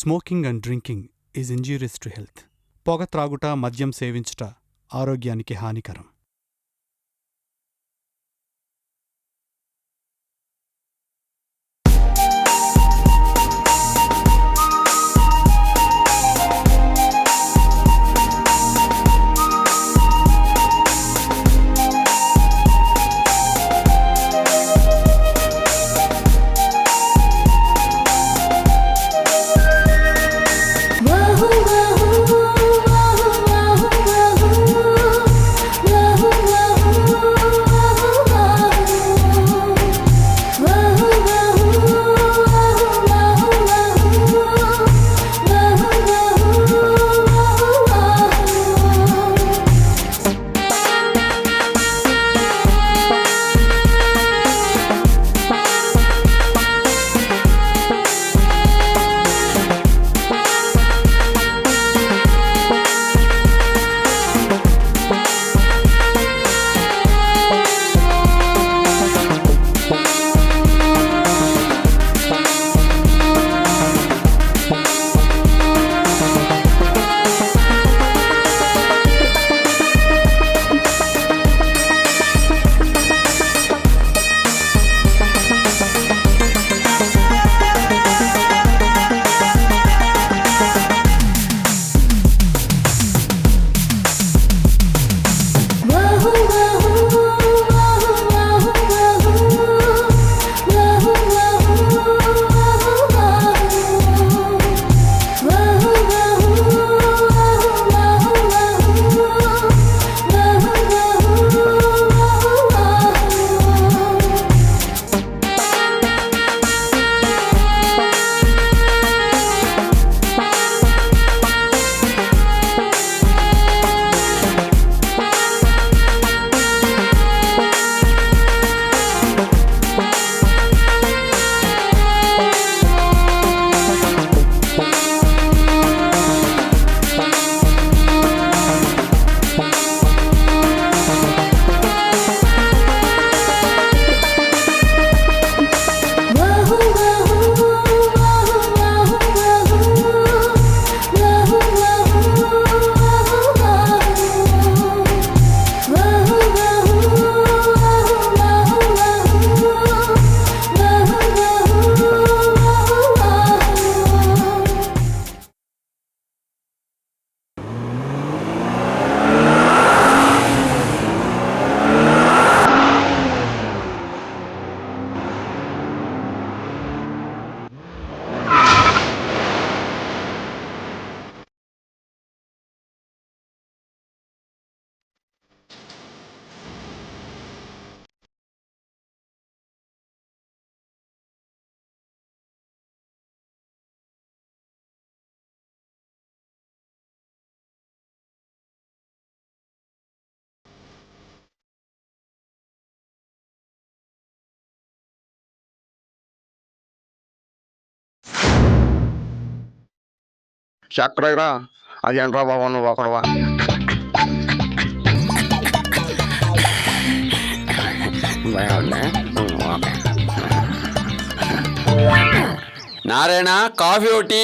Smoking and drinking is injurious to health. పొగ త్రాగుట, మద్యం సేవించుట ఆరోగ్యానికి హానికరం. చక్కడరా అదేంట్రా బాబు నువ్వు ఒకడవా? నారాయణ కాఫీ ఒకటి.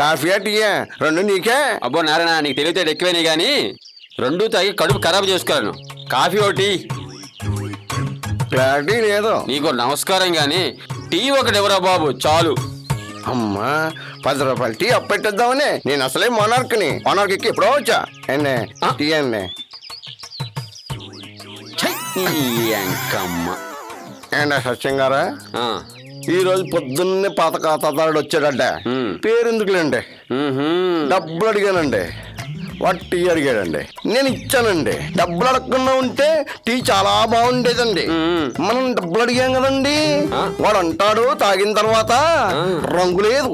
కాఫీ టీయే రెండు నీకే? అబ్బో నారాయణ నీకు తెలివితే ఎక్కువనే గాని రెండు తాగి కడుపు ఖరాబు చేసుకోలేను. కాఫీ ఒకటి. క్లారిటీ లేదు. నీకు నమస్కారం గాని టీ ఒకటి ఎవరా బాబు చాలు. అమ్మా 10 రూపాయలు టీ అప్పెట్టేద్దామని. నేను అసలే మొనార్క్ని. మొనార్క్కి ఎప్పుడో వచ్చా. ఎన్నే టీ అన్నే ఏంటా సత్యం గారా? ఈ రోజు పొద్దున్నే పాత ఖాతాదారుడు వచ్చాడంటే పేరెందుకులేండి, డబ్బులు అడిగానండి. వాడు టీ అడిగాడండి, నేను ఇచ్చానండి. డబ్బులు అడగకుండా ఉంటే టీ చాలా బాగుండేదండి. మనం డబ్బులు అడిగాం కదండి. వాడు అంటాడు తాగిన తర్వాత రంగు లేదు,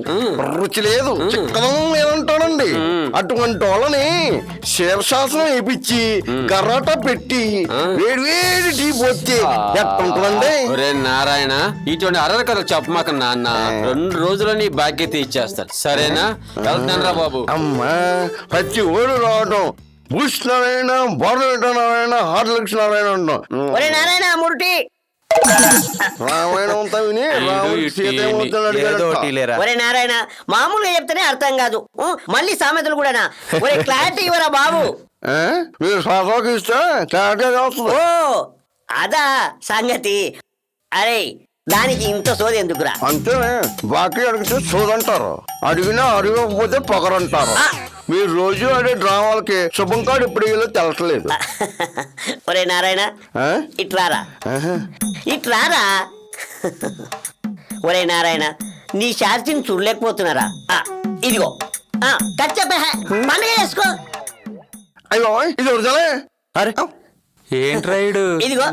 రుచి లేదు, చిక్కదం లేదంటాడండి. అటువంటి వాళ్ళని శీర్షాసనం వేపించి గర్రట పెట్టి వేడి వేడి టీ పోతే ఎట్టుంటుందండి? నారాయణ ఇటువంటి అరకలు చెప్పమాక నాన్న. 2 రోజులు నీ బాధ్యత ఇచ్చేస్తారు సరేనా? వెళ్తానరా బాబు. అమ్మా ప్రతి ఊరు రావడం భూష్ నారాయణ, బోర్నవేట నారాయణ, హార్లిక్స్ నారాయణ అంటాం. నారాయణ మురుటి రామాయణం అంతా విని రాముడు సీత ఏమవుతాడు అడిగాడు. ఒరే నారాయణ, మామూలుగా చెప్తేనే అర్థం కాదు, మళ్ళీ సామెతలు కూడానా? ఒరే క్లారిటీ ఇవ్వరా బాబు. మీరు సభకి ఇస్తే క్లారిటీగా వస్తుంది. ఓ అదా సంగతి. అరే దానికి ఇంత సోది ఎందుకురా? అంతేనే, బాకీ అడిగితే చూదంటారు, అడిగినా అడగకపోతే పొగరంటారు. మీరు రోజు ఆడే డ్రామాలకి శుభం కాడు ఇప్పుడు వీళ్ళు తెలట్లేదు. ఒరే నారాయణ, ఇట్లారా ఇట్లారా. ఒరే నారాయణ, నీ శాస్త్రిని చూడలేకపోతున్నారా? ఇదిగో కచ్చపే పండుగ చేసుకో. అయ్యో ఇది ఒరిజినలే. అరే ఏంట్రైడు ఇదిగో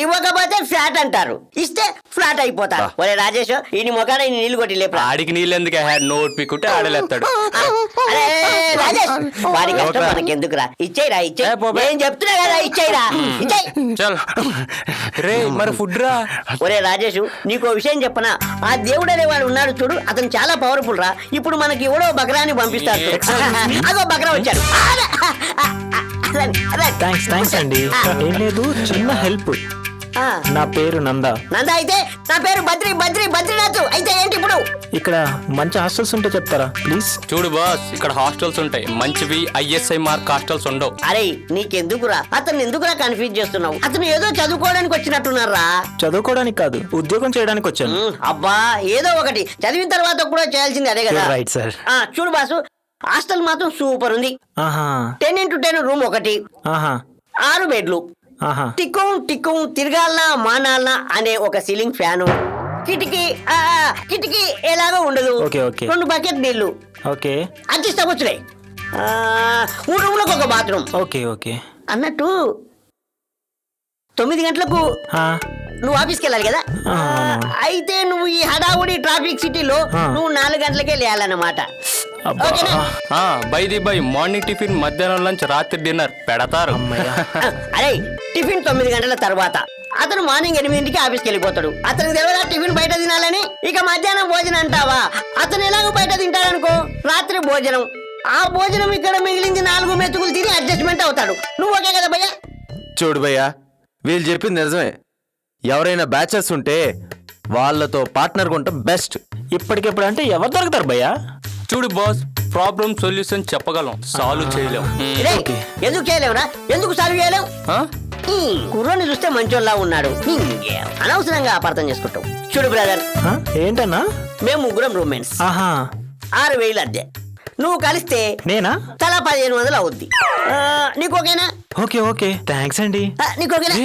ఇవ్వకపోతే ఫ్లాట్ అంటారు, ఇస్తే ఫ్లాట్ అయిపోతారు. ఒరే రాజేష్, ఈ మొగాడ నీళ్లు కొట్టి లేపరా. ఆడికి నీళ్ళు ఎందుకు నోట్ పిక్కుంటే ఆడలేస్తాడు. అరే రాజేష్, వాడి కష్టం మనకి ఎందుకురా? ఇచ్చేయరా, ఇచ్చేయి. నేను చెప్తున్నా కదా, ఇచ్చేయరా, ఇచ్చేయి. చల్ రే మరి ఫుడ్ రా. ఒరే రాజేష్, నీకో విషయం చెప్పనా? ఆ దేవుడు అనేవాడు ఉన్నాడు చూడు, అతను చాలా పవర్ఫుల్ రా. ఇప్పుడు మనకి ఎవడో బక్రాని పంపిస్తాడు. అదో బక్రా వచ్చాడు. థ్యాంక్స్ అండి. ఏం లేదు, చిన్న హెల్ప్. నా పేరు నందా. నందా అయితే నా పేరు బద్రీనాథ్. అయితే ఏంటి ఇప్పుడు? ఇక్కడ మంచి హాస్టల్స్ ఉంటే చెప్తారా ప్లీజ్? చూడు బాస్, ఇక్కడ హాస్టల్స్ ఉంటాయి, మంచివి ISI మార్క్ హాస్టల్స్ ఉండవు. అరే నీకెందుకురా అతను ఎందుకురా కన్ఫ్యూజ్ చేస్తున్నావు? అతను ఏదో చదువుకోవడానికి వచ్చినట్టున్నారా? చదువుకోవడానికి కాదు, ఉద్యోగం చేయడానికి వచ్చాను. అబ్బా ఏదో ఒకటి చదివిన తర్వాత కూడా చేయాల్సింది అదే కదా. Right sir. చూడు బాసు, హాస్టల్ మాత్రం సూపర్ ఉంది. 10x10 రూమ్ ఒకటి, 6 బెడ్లు, టిక్కు తిరగాలనా మానాలనా అనే ఒక సీలింగ్ ఫ్యాను, కిటికీ ఎలాగో ఉండదు, 2 బకెట్ నీళ్లు, అడ్జస్ట్ అవ్వచ్చులే. 3 రూమ్లకు ఒక బాత్రూమ్. ఓకే అన్నట్టు 9 గంటలకు నువ్వు ఆఫీస్కి వెళ్ళాలి కదా. అయితే నువ్వు ఈ హడావుడి ట్రాఫిక్ సిటీలో నువ్వు 4 గంటలకే లేయాలన్నమాట. బై మార్నింగ్ టిఫిన్, మధ్యాహ్నం లంచ్, రాత్రి డిన్నర్ పెడతారు. అరే టిఫిన్ 9 గంటల తర్వాత. అతను మార్నింగ్ 8కి ఆఫీస్కి వెళ్ళిపోతాడు. అతనికి తెలియదా టిఫిన్ బయట తినాలని? ఇక మధ్యాహ్నం భోజనం అంటావా? అతను ఎలాగో బయట తింటాడనుకో. రాత్రి భోజనం, ఆ భోజనం ఇక్కడ మిగిలింది 4 మెతుకులు తిని అడ్జస్ట్మెంట్ అవుతాడు. నువ్వు ఓకే కదా భయ్యా? చూడు భయ్యా, వీళ్ళు చెప్పింది నిజమే. ఎవరైనా బ్యాచెస్ ఉంటే వాళ్ళతో పార్ట్నర్ కొంటే బెస్ట్. ఇప్పటికిప్పుడు అంటే ఎవరు దొరుకుతారు భయ్యా? చూడు బాస్, ప్రాబ్లం సొల్యూషన్ చెప్పగలం, సాల్వ్ చేయలేం. ఎందుకు చేయలేవురా? ఎందుకు సాల్వ్ చేయలేవు? కుర్రోని చూస్తే మంచోళ్ళ ఉన్నాడు, అనవసరంగా అపార్థం చేసుకుంటావు. చూడు బ్రదర్, ఏంటన్నా? మేము 3 రూమ్మేట్స్, 6,000 అద్దె. నువ్వు కలిస్తే నేనా తలా 1500 అవుద్ది. నీకు ఓకేనా? ఓకే థ్యాంక్స్ అండి. నీకు ఓకేనా?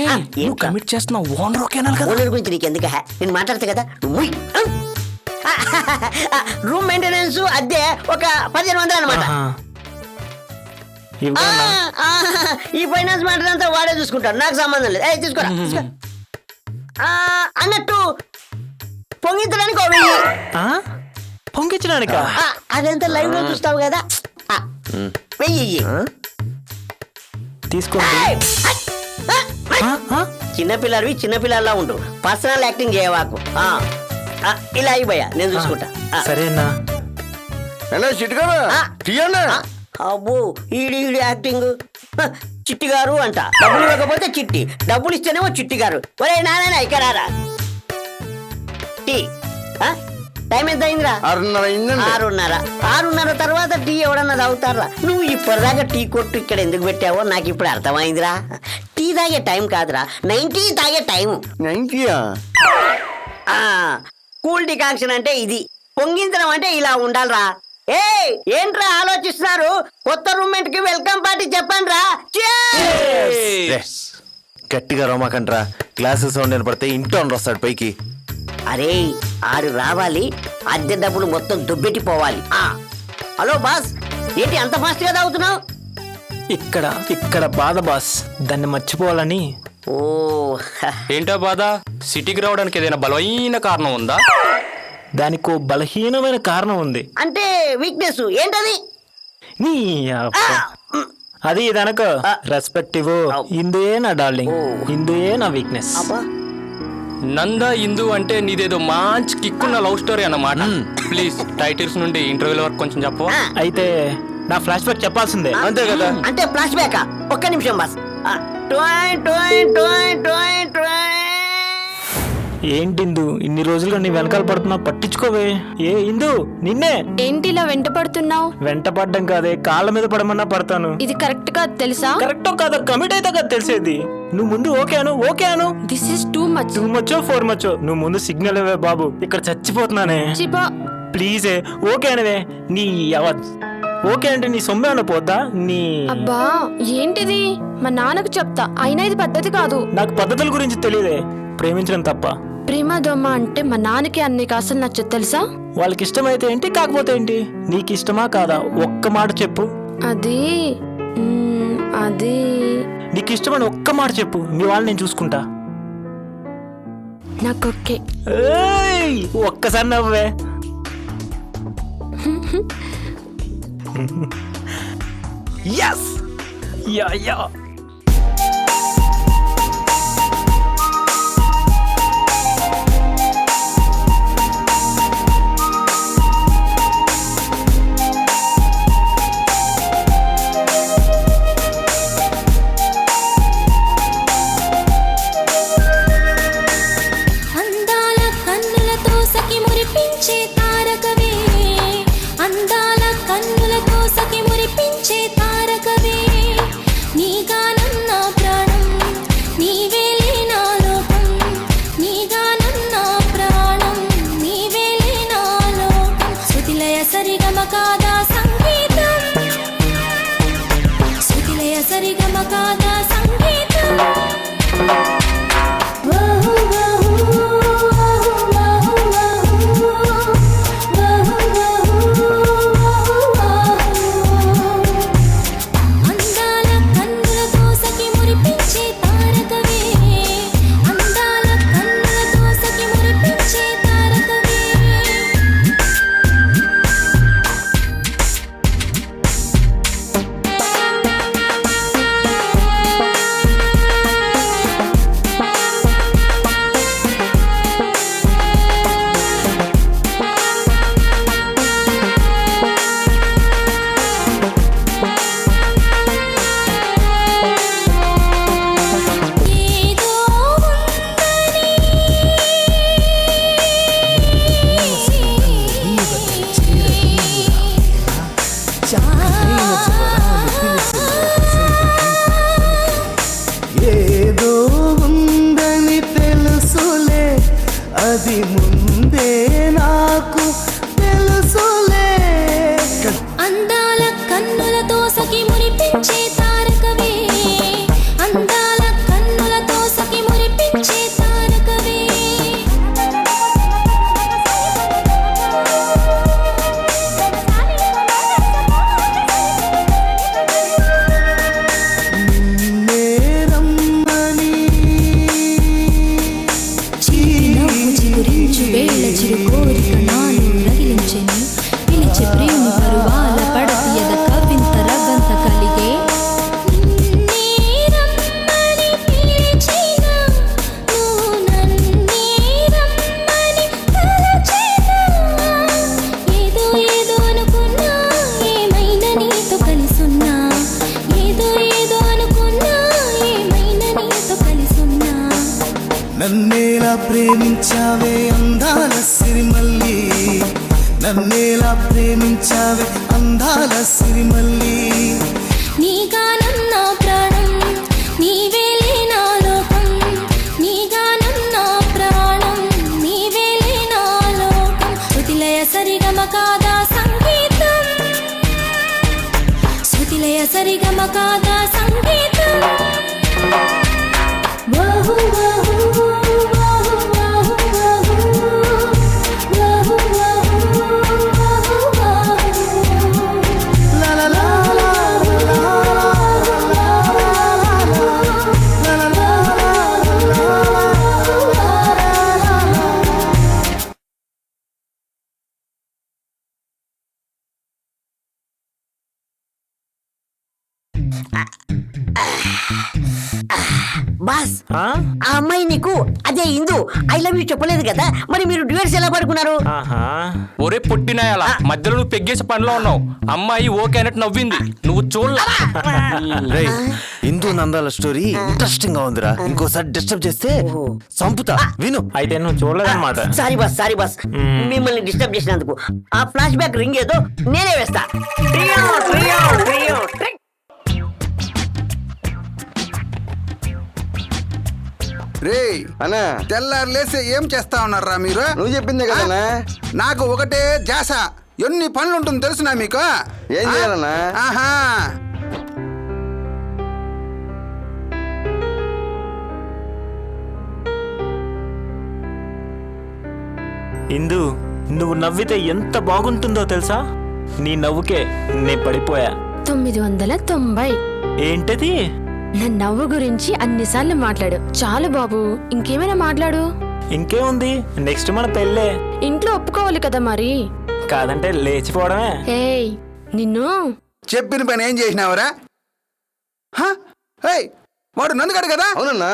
కమిట్ చేస్తున్నావు, ఓనర్ ఓకేనా? ఓనర్ గురించి నీకు ఎందుకు? నేను మాట్లాడతా కదా. రూమ్ మెయింటెనెన్స్ అద్దె ఒక 1500 అనమాట. ఈ ఫైనాన్స్ మ్యాటర్ అంతా వాడే చూసుకుంటాడు, నాకు సంబంధం లేదు. తీసుకోరా. అన్నట్టు పొంగించడానికి 1000. పొంగించడానికా? అదంతా లైవ్ లో చూస్తావు కదా, 1000 తీసుకోండి. చిన్నపిల్లలా ఉండు, పర్సనల్ యాక్టింగ్ చేయవాకు. ఇలా అయిపోయా, నేను చూసుకుంటా. సరేనా? అబ్బో ఈడి యాక్టింగ్. చిట్టి గారు అంట, డబ్బులు ఇవ్వకపోతే చిట్టి, డబ్బులు ఇస్తేనేమో చిట్టి గారు. ఒరే నారాయణ ఇక్కడ రా. టీ టైం ఎంత అయిందిరా? 6:30 తర్వాత టీ ఎవడన్నా తాగుతారా? నువ్వు ఇప్పటిదాకా టీ కొట్టు ఇక్కడ ఎందుకు పెట్టావో నాకు ఇప్పుడు అర్థమైందిరా. టీ తాగే టైం కాదురా, 90 తాగే టైం. 90యా? కూల్ డికాక్షన్ అంటే ఇది, పొంగించడం అంటే ఇలా ఉండాలిరా. ఏంట్రా ఆలోచిస్తున్నారు? కొత్త రూమ్మేట్ కి వెల్కమ్ పార్టీ చెప్పండి రా. గట్టిగా రోమాకండ్రా, క్లాసెస్ సౌండ్ వినపడితే ఇంట్లో వస్తాడు పైకి. అరే ఆడు రావాలి, అద్దె డబ్బులు మొత్తం దుబ్బెట్టిపోవాలి. హలో బాస్, ఏంటి అంత ఫాస్ట్ గా తాగుతున్నావు? ఇక్కడ బాధ బాస్, దాన్ని మర్చిపోవాలని. ఓ ఏంటో బాధ? సిటీకి రావడానికి ఏదైనా బలమైన కారణం ఉందా? దానికో బలహీనమైన కారణం ఉంది. అంటే వీక్నెస్ ఏంటది? అది ఇదనక రెస్పెక్టివ్. ఇందే నా డార్లింగ్, ఇందే నా వీక్నెస్. నందా ఇందు అంటే నీదేదో మంచి కిక్కున్న లవ్ స్టోరీ అన్నమాట. ప్లీజ్ టైటిల్స్ నుండి ఇంటర్వ్యూల వరకు కొంచెం చెప్పవా? అయితే నా ఫ్లాష్ బ్యాక్ చెప్పాల్సిందే. అంతే కదా? అంటే ఫ్లాష్ బ్యాక్? ఒక్క నిమిషం బాస్. ఏంటి ఇందు ఇన్ని రోజులుగా నీ వెనకాల పడుతున్నా పట్టించుకోవే. ఏ ఇందు నిన్నే. ఏంటి ఇలా వెంట పడుతున్నావు? వెంట పడ్డం కాదే, కాళ్ళ మీద పడమన్నా పడతాను. ఇది కరెక్ట్ కాదు తెలుసా? కరెక్టో కాదో కమిట్ అయితే కదా తెలిసేది. నువ్వు ముందు okay Anu. This is too much. 2 మచ్చో 4 మచ్చో నువ్వు ముందు సిగ్నల్ ఇవ్వే బాబు, ఇక్కడ చచ్చిపోతున్నానే. చిపా ప్లీజే ఓకే అనవే. నీ ఓకే అంటే నీ సొమ్మే అన్న పోద్దా నీ. అబ్బా ఏంటిది? మా నాన్నకు చెప్తా, అయినా ఇది పద్ధతి కాదు. నాకు పద్ధతుల గురించి తెలియదే, ప్రేమించడం తప్ప. ప్రేమ దొమ్మ అంటే మా నాన్నకి అన్నకి అసలు నచ్చదు తెలుసా? వాళ్ళకి ఇష్టమైతే ఏంటి, కాకపోతే ఏంటి? నీకు ఇష్టమా కాదా ఒక్క మాట చెప్పు. అది అది నీకు ఇష్టమని ఒక్క మాట చెప్పు, మీ వాళ్ళని నేను చూసుకుంటా. నాకు ఓకే. ఏయ్, ఒక్కసారి నవ్వే. yes యా అందాల కన్నులతో సఖి మురిపించే తారకవే, అందాల కన్నులతో సఖి మురిపించే తారకవే, నీ గానం నా ప్రాణం, నీవేలే నా లోకం, నీ గానం నా ప్రాణం, నీవేలే నా లోకం. శృతిలయ సరిగమ కాదా సంగీతం, శృతిలయ సరిగమ కాదా సంగీతం. అందాల కన్నులతో సఖి మురిపించే తారకవే, అందాల కన్నులతో సఖి మురిపించే తారకవే. ఏదో ఉందని ఏదో ఉందని తెలుసులే, అది ముందే నాకు తెలుసులే. అందాల కన్నులతో సఖి మురిపించే తారకవే, అందాల కన్నులతో సఖి మురిపించే తారకవే. నిన్నే రమ్మని చిరునవ్వు చిగురించు వేళ చిరు కోరిక నాలో రగిలించెను, పిలిచే ప్రేమి పరువాల పడతీయద కవింత రవ్వంత కలిగే. నిన్నే రమ్మని పిలిచిన, నువ్వు నన్నే రమ్మని తలచిన, ఏదో ఏదో అనుకున్నా, ఏమైనా నీతో కలిసున్నా, ఏదో ఏదో అనుకున్నా, ఏమైనా నీతో కలిసున్నా. నన్నేలా ప్రేమించావే అందాల సిరిమల్లి, నన్నేలా ప్రేమించావే అందాల సిరిమల్లి. నీ గానం నా ప్రాణం, నీవేలే నా లోకం, నీ గానం నా ప్రాణం, నీవేలే నా లోకం. శృతిలయ సరిగమ కాదా సంగీతం, శృతిలయ సరిగమ కాదా సంగీతం. వహు వహు వహు వహు వహు, వహు వహు వహు వహు. బాస్ ఆ? ఆ అమ్మాయి నీకు అదే ఇందు ఐ లవ్ యూ చెప్పలేదు కదా, మరి మీరు డ్యూయర్స్ ఎలా పడుకున్నారు? ఆహా. ఒరే పుట్టినాయాల మధ్యలో నువ్వు పెగ్గేసి పనిలో ఉన్నావు. అమ్మాయి ఓకే అన్నట్టు నవ్వింది, నువ్వు చూడలా. రేయ్ హిందూ నందాల స్టోరీ ఇంట్రెస్టింగ్ గా ఉందిరా, ఇంకోసారి డిస్టర్బ్ చేస్తే చంపుతా విను. అయితే నువ్వు చూడలేదన్నమాట. సారీ బాస్ మిమ్మల్ని డిస్టర్బ్ చేసినందుకు. ఆ ఫ్లాష్ బ్యాక్ రింగ్ ఏదో నేనే వేస్తా. Trio, trio, trio, trick. రే అన్నా తెల్లారు లేస్తే ఏం చేస్తా ఉన్నారా మీరు? నువ్వు చెప్పిందే కదన్నా. నాకు ఒకటే జాస, ఎన్ని పనులు ఉంటుంది తెలుసునా మీకు? ఏం చేయాలన్నా? ఆహా, ఇందు నువ్వు నవ్వితే ఎంత బాగుంటుందో తెలుసా? నీ నవ్వుకే నే పడిపోయా. 990. ఏంటది? నా నవ్వు గురించి అన్నిసార్లు మాట్లాడు. చాలు బాబు, ఇంకేమైనా మాట్లాడు. ఇంకేముంది, నెక్స్ట్ మన పెళ్ళే. ఇంట్లో ఒప్పుకోవాలి కదా మరి. కాదంటే లేచిపోవడమే. ఏయ్ నిన్ను. చెప్పిన పని ఏం చేసినావరా? హ? ఏయ్, వాడు నందుగాడు కదా? అవునన్నా.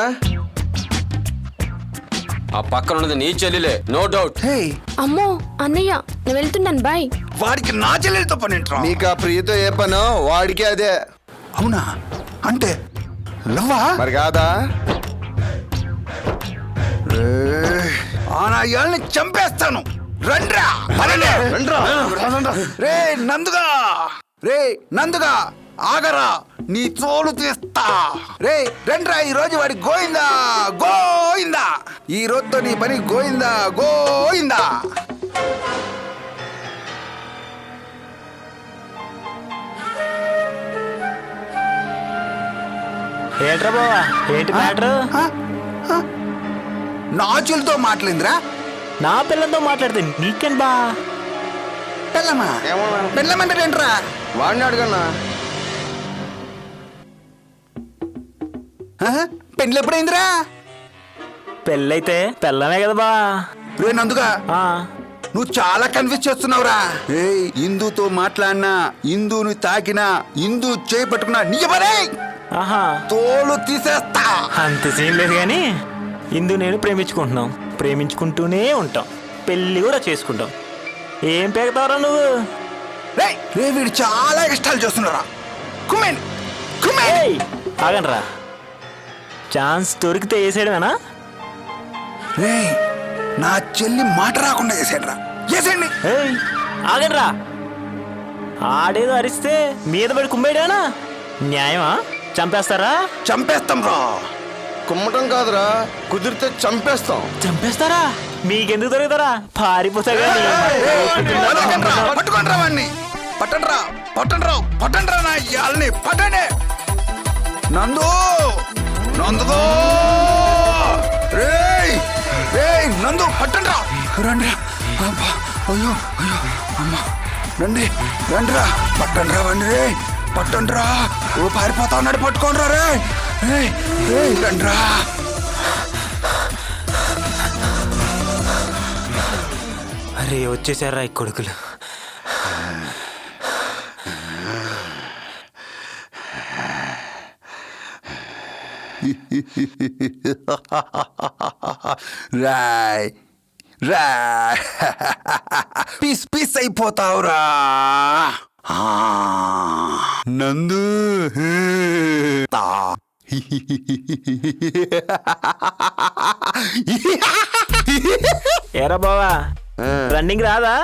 ఆ పక్కన ఉన్నది నీ చెల్లిలే, నో డౌట్. హేయ్, అమ్మో అన్నయ్య, నేను వెళ్తున్నాను, బాయ్. వాడికి నా చెల్లెలతో పని ఏంట్రా? నీకు ఆ ప్రియతో ఏ పనో వాడికి అదే. అవునా? అంటే లవ్వా? మరి కాదా? నా ఇళ్ళని చంపేస్తాను. రండ్రా, రే నందుగా, రే నందుగా ఆగరా, నీ తోలు తీస్తా. రే రండ్రా, ఈ రోజు వాడి గోయిందా గోయిందా, ఈ రోజుతో నీ పని గోయిందా గోయిందా. ఏంట్రా బావా, ఏంటి మ్యాటర్? నాచులతో మాట్లాడిందిరా. నా పిల్లలతో మాట్లాడితే నీకేం బా? పెళ్ళమ్మా, ఏమన్నా? పెళ్ళమంటే ఏంట్రా? వాడిని అడగన్నా. పెళ్ళి ఎప్పుడైందిరా? పెళ్ళైతే పెళ్ళమే కదా బా. రే నందుగా, ఆ, నువ్వు చాలా కన్ఫ్యూజ్ చేస్తున్నావురా. ఏయ్, ఇందుతో మాట్లాడినా, ఇందుని తాకినా, ఇందు చేయి పట్టుకున్నా నీ పనే ఆహా, తోలు తీసేస్తా. అంత సీన్ లేదు కానీ ఇందు నేను ప్రేమించుకుంటున్నాం, ప్రేమించుకుంటూనే ఉంటాం, పెళ్లి కూడా చేసుకుంటాం. ఏం పెడతావురా నువ్వు? రేయ్, రే వీడు చాలా ఇష్టాలు చేస్తున్నారా. కుమ్మేన్ కుమ్మేన్. ఏయ్, ఆగండ్రా, ఛాన్స్ దొరికితే వేసేయడమేనా? రేయ్, నా చెల్లి మాట రాకుండా చేసాడురా, చేసేయండి. ఏయ్, ఆగండ్రా, ఆడేదో అరిస్తే మీద పడి కుమ్మేయడమేనా? న్యాయమా? చంపేస్తారా? చంపేస్తాం రా. కుమ్మటం కాదురా, కుదిరితే చంపేస్తాం. చంపేస్తారా? మీకెందుకు దొరుకుతారా? పారిపోతా కానీ. పట్టుకోండి రా వాడిని, పట్టండ్రా పట్టండ్రా పట్టండ్రా, నా ఇయాల్ని పట్టండి. నందు, నందుగో, రేయ్ రేయ్ నందు పట్టండ్రా, రండి. అబ్బా, అయ్యో అయ్యో అమ్మ, రండి రండిరా, పట్టండ్రా వాడిని. రే పట్టండ్రా, ఓ పారిపోతా ఉన్నాడు, పట్టుకోండ్రా. రే రేయ్ రేయ్ రండిరా. అరే వచ్చేసారా ఈ కొడుకులు. రాయ్ రాయ్, పీస్ పీస్ అయిపోతావురా. నందు ఏరా బావా, రన్నింగ్ రాదా?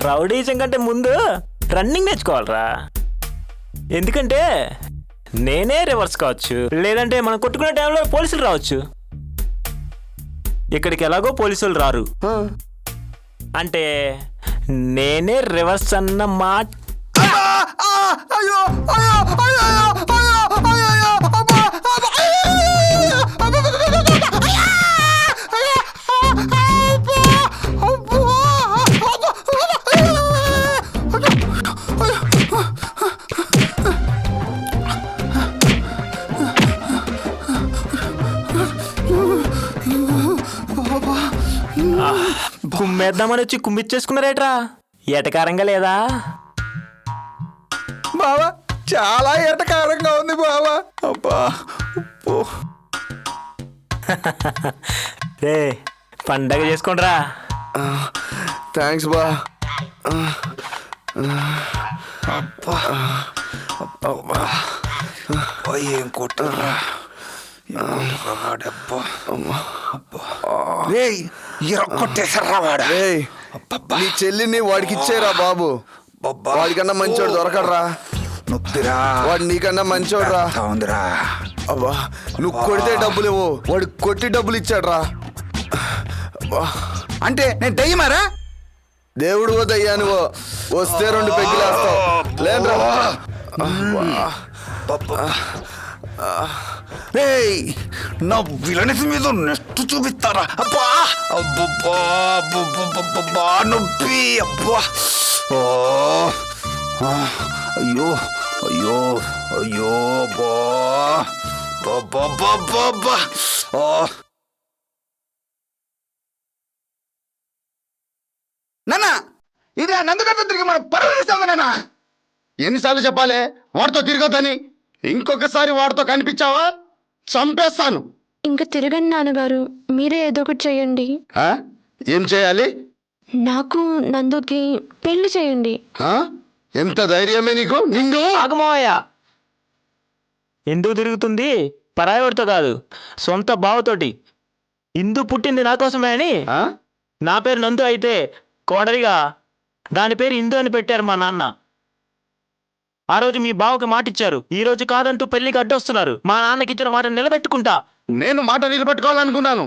రౌడీజం కంటే ముందు రన్నింగ్ నేర్చుకోవాలరా. ఎందుకంటే నేనే రివర్స్ కావచ్చు, లేదంటే మనం కొట్టుకునే టైంలో పోలీసులు రావచ్చు. ఇక్కడికి ఎలాగో పోలీసులు రారు, అంటే నేనే రివర్స్ అన్న మాట. అయ్యో అయ్యో అయ్యో అయ్యో అయ్యో అబ్బా కుమ్మేద్దామని వచ్చి కుమ్మిచ్చేసుకున్నారేట్రా? ఎటకారంగా లేదా? బావా, చాలా ఎటకారంగా ఉంది బావా. అబ్బా ఉప్పు. రే పండగ చేసుకోండిరా. థ్యాంక్స్ బా. అబ్బా అబ్బా ఏం కొట్టరా కొట్టేశారా వాడు. రేయ్, నీ చెల్లిని వాడికి ఇచ్చేరా బాబు. వాడికన్నా మంచోడు దొరకడరా. నొప్పిరా. వాడు నీకన్నా మంచోడురా. ఉందిరా. అబ్బా నువ్వు కొడితే డబ్బులు ఇవ్వు, వాడు కొట్టి డబ్బులు ఇచ్చాడ్రా. అంటే నేను దయ్యమారా? దేవుడు దయ్యా నువ్వు. వస్తే 2 పెగ్గులేస్తావు. లేదురా. రేయ్, నా విలనిస్ మీద నెక్స్ట్ చూపిస్తారా? అబ్బా అబ్బబ్బా అబ్బబ్బబ్బబ్బా నొప్పి. అబ్బా ఓ అయ్యో అయ్యో అయ్యో బా బాబా. నాన్న ఇది నందుకంతా తిరిగి మన పరువు తీస్తావా నాన్న? ఎన్నిసార్లు చెప్పాలి వాడితో తిరగొద్దని? ఇంకొకసారి వాడితో కనిపించావా చంపేస్తాను. ఇంకా తిరగండి నాన్నగారు, మీరే ఏదో ఒకటి చేయండి. ఆ? ఏం చేయాలి? నాకు నందుకి పెళ్లి చేయండి. ఆ? ఎంత ధైర్యమే నీకు? నిన్ను ఆగమోయా. ఎందుకు తిరుగుతుంది? పరాయవాడితో కాదు, సొంత బావతోటి. ఇందు పుట్టింది నా కోసమే అని. ఆ? నా పేరు నందు అయితే కోడలిగా దాని పేరు ఇందు అని పెట్టారు మా నాన్న. ఆ రోజు మీ బావకి మాట ఇచ్చారు, ఈ రోజు కాదంటూ పెళ్లికి అడ్డొస్తున్నారు. మా నాన్నకి ఇచ్చిన మాట నిలబెట్టుకుంటా. నేను మాట నిలబెట్టుకోవాలనుకున్నాను.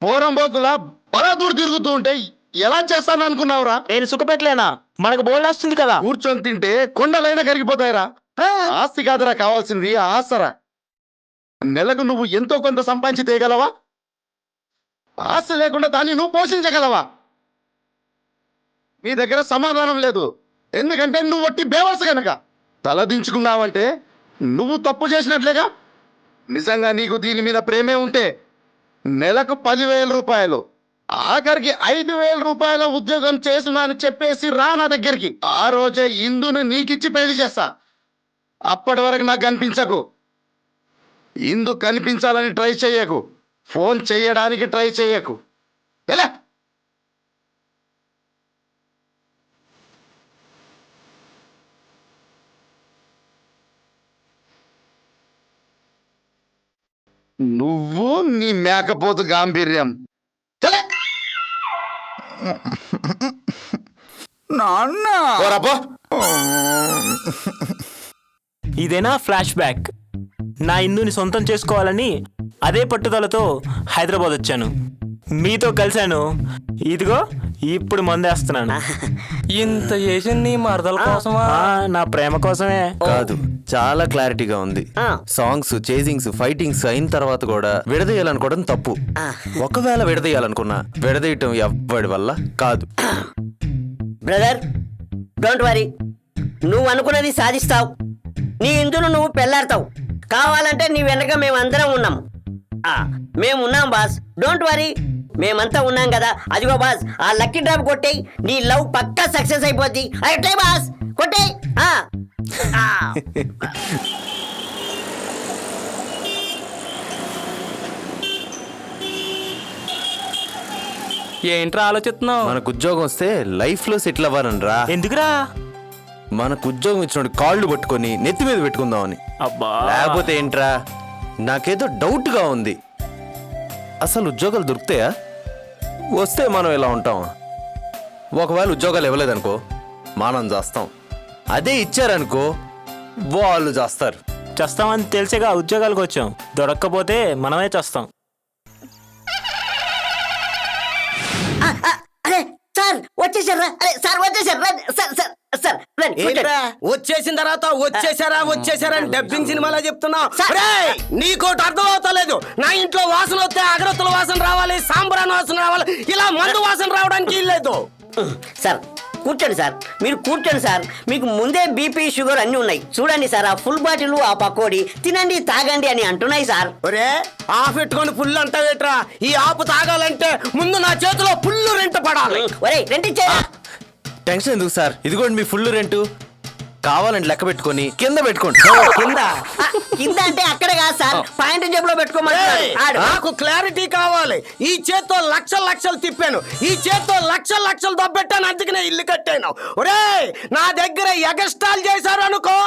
పోరం పోకులా బలాదూరు తిరుగుతూ ఉంటే ఎలా చేస్తాను అనుకున్నావురా? నేను సుఖపెట్టలేనా? మనకు బోల్డొస్తుంది కదా. కూర్చొని తింటే కొండలైనా కరిగిపోతాయిరా. ఆస్తి కాదురా కావాల్సింది, ఆసరా. నెలకు నువ్వు ఎంతో కొంత సంపాదించి తేయగలవా? ఆస్తి లేకుండా దాన్ని నువ్వు పోషించగలవా? మీ దగ్గర సమాధానం లేదు. ఎందుకంటే నువ్వు వట్టి బేవర్స్ కనుక. తలదించుకున్నావంటే నువ్వు తప్పు చేసినట్లేగా. నిజంగా నీకు దీని మీద ప్రేమే ఉంటే నెలకు 10,000 రూపాయలు, ఆఖరికి 5,000 రూపాయల ఉద్యోగం చేస్తున్నా అని చెప్పేసి రా నా దగ్గరికి. ఆ రోజే ఇందుని నీకిచ్చి పెళ్లి చేస్తా. అప్పటి వరకు నాకు కనిపించకు. ఇందు కనిపించాలని ట్రై చెయ్యకు. ఫోన్ చేయడానికి ట్రై చెయ్యకు. ఎలా? నువ్వు నీ మేకపోతు గాంభీర్యం. చలే. నాన్న పోరా పో. ఇదేనా ఫ్లాష్ బ్యాక్? నా ఇందుని సొంతం చేసుకోవాలని అదే పట్టుదలతో హైదరాబాద్ వచ్చాను. మీతో కలిశాను. ఇదిగో ఇప్పుడు మందేస్తున్నాను. ఇంత చేసింది మరదల కోసమా? నా ప్రేమ కోసమే. కాదు, చాలా క్లారిటీగా ఉంది. సాంగ్స్, చేజింగ్స్, ఫైటింగ్స్ అయిన తర్వాత కూడా విడదీయాలనుకోవడం తప్పు. ఒకవేళ విడదీయాలనుకున్నా విడదీయటం ఎవ్వడి వల్ల కాదు. బ్రదర్ డోంట్ వరీ, నువ్వు అనుకున్నది సాధిస్తావు. నీ ఇందును నువ్వు పెళ్ళాడతావు. కావాలంటే నీ వెనక మేమందరం ఉన్నాం. మేము ఉన్నాం బాస్, డోంట్ వరీ. మేమంతా ఉన్నాం కదా. అదిగో బాస్, ఆ లక్కీ డ్రాప్ కొట్టేయి, నీ లవ్ పక్కా సక్సెస్ అయిపోద్ది. అట్టే బాస్ కొట్టేయి. ఏంట్రా ఆలోచిస్తున్నావు? మనకు ఉద్యోగం వస్తే లైఫ్ లో సెటిల్ అవ్వాలనరా. ఎందుకురా? మనకు ఉద్యోగం ఇచ్చినోడు కాళ్ళు పట్టుకొని నెత్తి మీద పెట్టుకుందామని. అబ్బా, లేకపోతే ఏంట్రా, నాకేదో డౌట్ గా ఉంది. అసలు ఉద్యోగాలు దొరుకుతాయా? వస్తే మనం ఇలా ఉంటాం. ఒకవేళ ఉద్యోగాలు ఇవ్వలేదనుకో మనం చేస్తాం. అదే ఇచ్చారనుకో వాళ్ళు చేస్తారు. చేస్తామని తెలిసేగా ఉద్యోగాలకు వచ్చాం. దొరక్కపోతే మనమే చేస్తాం. అరే సార్ వచ్చేసారా? అరే సార్ వచ్చేసారు. సార్ సార్ సార్ వచ్చేసిన తర్వాత వచ్చేసారని డబ్బింగ్ సినిమాలో చెప్తున్నావు. నీకోటి అర్థం అవుతలేదు. నా ఇంట్లో వాసన వస్తే అగరత్తుల వాసన రావాలి, సాంబ్రాన్ వాసన రావాలి, ఇలా మందు వాసన రావడానికి ఇల్లేదు. సార్ కూర్చోండి సార్, మీరు కూర్చోండి సార్. మీకు ముందే బీపీ షుగర్ అన్ని ఉన్నాయి. చూడండి సార్, ఆ ఫుల్ బాటిల్, ఆ పకోడీ తినండి, తాగండి అని అంటున్నాయి సార్. ఒరే ఆఫ్ పెట్టుకొని ఫుల్ అంతా వేట్రా. ఈ ఆపు తాగాలంటే ముందు నా చేతిలో ఫుల్ రెంట్ పడాలి. ఒరే రెంట్ ఇచ్చే. టెన్షన్ ఎందుకు సార్, ఇదిగోండి మీ ఫుల్ రెంటు. కావాలంటే లెక్క పెట్టుకొని కింద పెట్టుకోండి. కింద ఆ, కింద అంటే అక్కడ కాదు సార్, పాయింట్ జేబులో పెట్టుకోమంటున్నాడు ఏయ్, ఆడు. నాకు క్లారిటీ కావాలి. ఈ చేత్తో లక్షలు తిప్పాను, ఈ చేత్తో లక్షలు దబ్బెట్టాను, అందుకనే ఇల్లు కట్టాను. ఒరేయ్ నా దగ్గర ఎగస్టాల్ చేశారు అనుకో.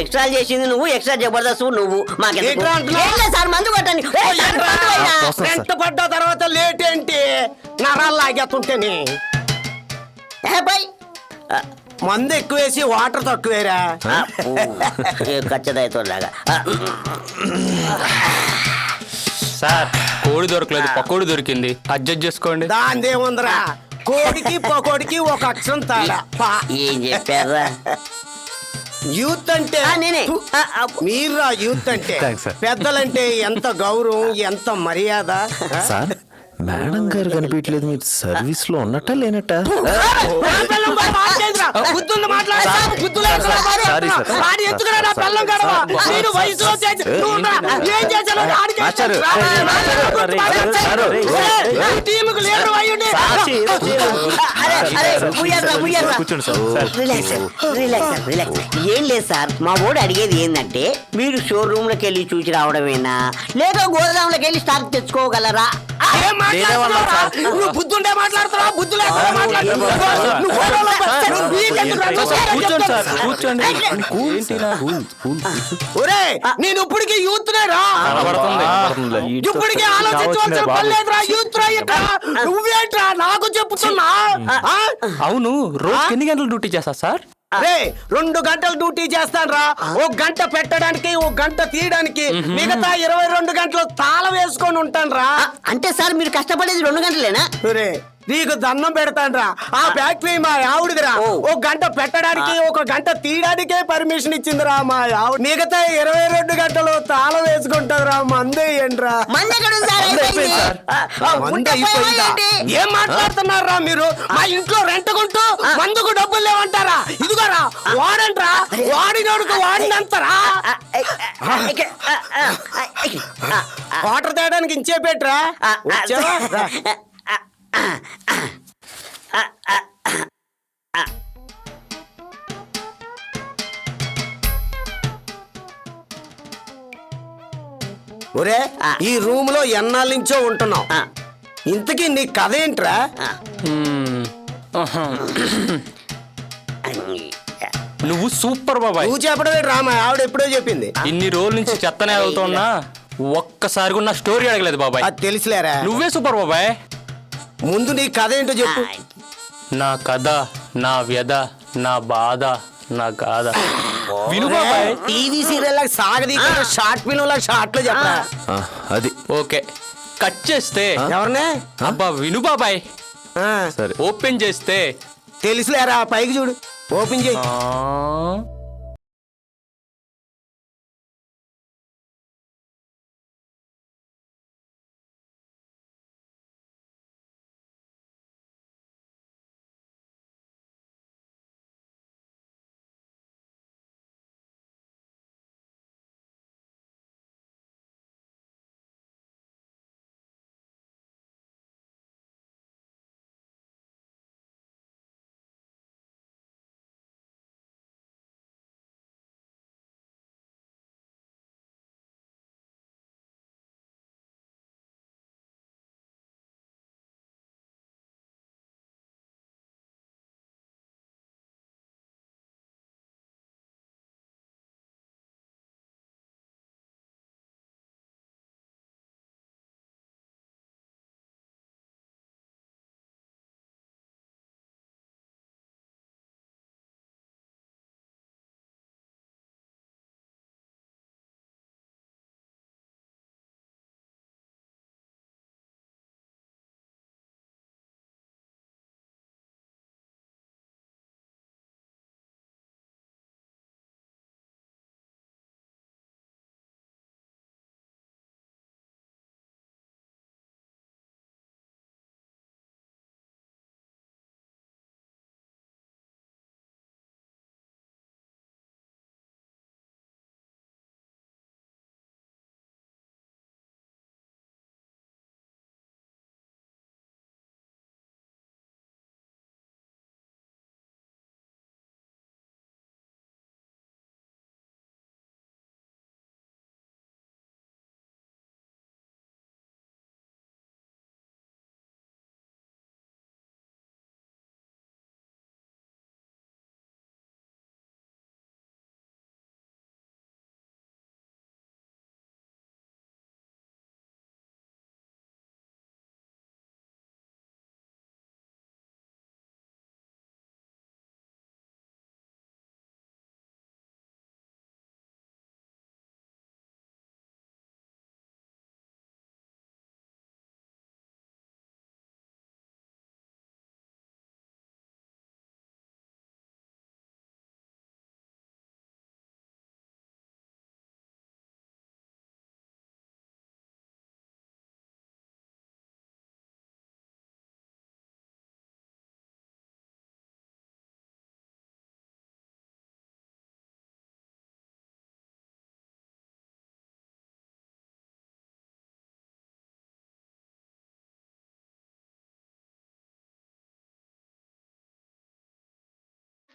ఎక్స్ట్రా చేసింది నువ్వు, ఎక్స్ట్రా జబర్దస్త్ నువ్వు. మాకెందుకు? ఏంట్రా అంటున్నావ్? ఏం లేదు సార్, మందు కొట్టండి. ఏయ్, సార్, మందు పోయినా. రెంట్ పడ్డ తర్వాత లేట్ ఏంటి? నరాలు లాగేస్తుంటేని ఏ బై. మందు ఎక్కువేసి వాటర్ తక్కువేరా. ఖచ్చితంగా లాగా. సార్ కోడి దొరకలేదు, పకోడి దొరికింది, అడ్జస్ట్ చేసుకోండి. దాందేముందిరా, కోడికి పకోడికి ఒక అక్షరం తేడా. ఏం చెప్పారా? యూత్ అంటే నేనే. మీరా యూత్ అంటే? Thanks, sir. పెద్దలంటే ఎంత గౌరవం, ఎంత మర్యాద. సార్ మేడం గారు కనిపించలేదు, మీరు సర్వీస్ లో ఉన్నట్ట లేనట్ట? Sorry sir. కూర్చోండి సార్. Relax relax relax. ఏం లేదు సార్, మా వాడు అడిగేది ఏంటంటే మీరు షోరూమ్ లోకి వెళ్ళి చూసి రావడమేనా, లేక గోదాంలోకి వెళ్ళి స్టాక్ తెచ్చుకోగలరా? నువ్వు బుద్ధుండే మాట్లాడుతున్నావు, బుద్ధి లేకుండా కూర్చోండి సార్, కూర్చోండి. ఒరే నేను ఇప్పటికి యూత్ రా, కనబడుతుంది. ఇప్పటికి ఆలోచించవలసిన పని లేదురా. యూత్ రా ఇక్కడ. నువ్వేంట్రా నాకు చెప్తున్నా? అవును, రోజు ఎన్ని గంటలు డ్యూటీ చేస్తా సార్? రే 2 గంటలు డ్యూటీ చేస్తాను రా. 1 గంట పెట్టడానికి, 1 గంట తీయడానికి, మిగతా 22 గంటలు తాళం వేసుకొని ఉంటాను రా. అంటే సార్ మీరు కష్టపడేది 2 గంటలేనా? రే నీకు దండం పెడతాను రా. ఆ ఫ్యాక్టరీ మా ఆవిడదిరా. 1 గంట పెట్టడానికి, 1 గంట తీయడానికే పర్మిషన్ ఇచ్చిందిరా మా ఆవిడ. మిగతా 22 గంటలు తాళం వేసుకుంటారా. మందే ఏంట్రా? మంది ఎక్కడ ఉంది సార్? అయిపోయింది. మందు ఉంటే అయిపోయిందా? పోయేయండి. ఏం మాట్లాడుతున్నారా మీరు? మా ఇంట్లో రెంట్కుంటూ మందుకు డబ్బులు లేవంటారా? ఇదిగోరా వాడంట్రా, వాడినోడుకు వాడినంతరా. వాటర్ తేయడానికి ఇంచే పెట్టరా. ఒరే ఈ రూమ్ లో ఎన్నాళ్ళ నుంచో ఉంటున్నావు, ఇంతకీ నీ కథ ఏంట్రా? నువ్వు సూపర్ బాబాయ్. నువ్వు చెప్పడమే డ్రామా, ఆవిడ ఎప్పుడో చెప్పింది. ఇన్ని రోజుల నుంచి చెత్తనే అవుతున్నా, ఒక్కసారి కూడా నా స్టోరీ అడగలేదు బాబాయ్. అది తెలుసులేరా. నువ్వే సూపర్ బాబాయ్. ముందు నీ కథ ఏంటో చెప్పు. నా కథ, నా వ్యధ, నా బాధ, నా గాథ విను బాబాయ్. టీవీ సీరియల్ సాగదీ షార్ట్ ఫిల్మ్ లా షార్ట్ లో చెప్పరా. అది ఓకే, కట్ చేస్తే ఎవరినే? అబ్బా విను బాబాయ్. సరే. ఓపెన్ చేస్తే తెలుసులేరా, పైకి చూడు, ఓపెన్ చేయి. ఆ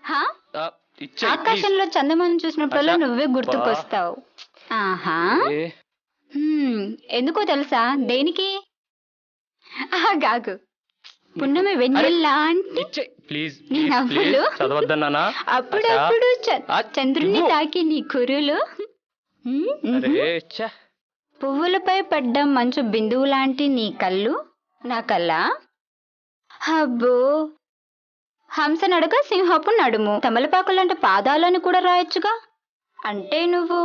హా? ఆ, ఇచ్చేయ్, please. ఆకాశంలో చందమామ చూసినప్పుడల్లా ఆశా. నువ్వే గుర్తుకొస్తావు. ఆహా. ఏ, ఎందుకో తెలుసా? దేనికి? గాగు పున్నమి వెన్నెల్లా అంటే ఇచ్చేయ్, ప్లీజ్ నీ ప్లీజ్ నవ్వులు ప్లీజ్ చదవద్దన్నానా? అప్పుడప్పుడు ఆ, చంద్రుణ్ణి ఇవ్వు. తాకి నీ కురులు అరే ఛ, పువ్వులపై పడ్డ మంచు బిందువు లాంటి నీ కళ్ళు నా కళ్ళ. అబ్బో, హంస నడక సింహపు నడుము, తమలపాకులంటే పాదాలను కూడా రాయొచ్చుగా. అంటే నువ్వు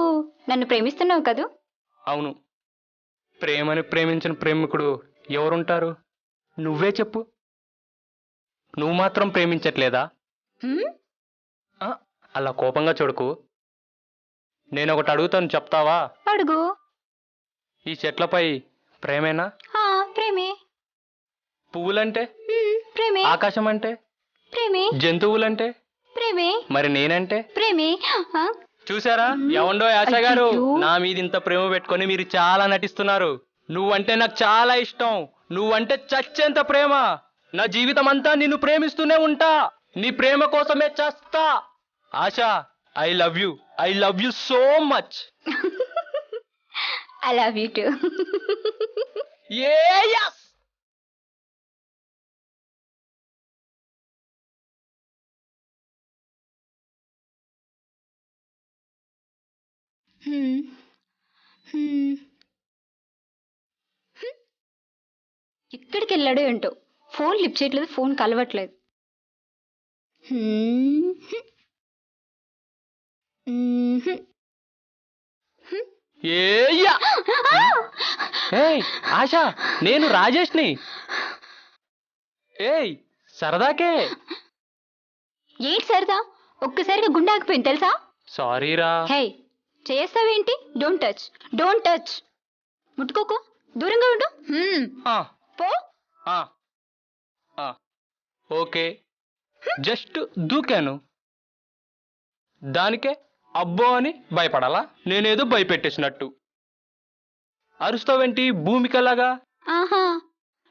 నన్ను ప్రేమిస్తున్నావు కదూ? అవును. ప్రేమని ప్రేమించిన ప్రేమికుడు ఎవరుంటారు? నువ్వే చెప్పు. నువ్వు మాత్రం ప్రేమించట్లేదా? హ్మ్? ఆ, అలా కోపంగా చూడకు. నేను ఒకటి అడుగుతాను, చెప్తావా? అడుగు. ఈ చెట్లపై ప్రేమేనా? ప్రేమే. పువ్వులంటే? ప్రేమే. ఆకాశం అంటే? ప్రేమే. జంతువులంటే? ప్రేమే. మరి నేనంటే? ప్రేమే. చూసారా ఎవండో ఆశా గారు, అయ్యయ్యో. నా మీద ఇంత ప్రేమ పెట్టుకొని మీరు చాలా నటిస్తున్నారు. నువ్వంటే నాకు చాలా ఇష్టం. నువ్వంటే చచ్చేంత ప్రేమ. నా జీవితం అంతా నిన్ను ప్రేమిస్తూనే ఉంటా. నీ ప్రేమ కోసమే చస్తా. Asha, I love you so much. I love you too. yes. ఎక్కడికి వెళ్ళాడో ఏంటో, ఫోన్ లిఫ్ట్ చేయట్లేదు, ఫోన్ కలవట్లేదు. ఏయ్యా. ఏయ్ ఆశా, నేను రాజేష్ని. ఏయ్ సరదాకే. ఏంటి సరదా? ఒక్కసారిగా గుండె ఆగిపోయింది తెలుసా? సారీరా. హే, చేస్తావేంటి? Don't touch, don't touch. ముట్టుకోకు, దూరంగా ఉండు. ఆ, పో. ఆ, ఆ, ఓకే. జస్ట్ దూకాను. దానికే అబ్బో అని భయపడాలా? నేనేదో భయపెట్టేసినట్టు అరుస్తావేంటి భూమికలాగా? ఆహా,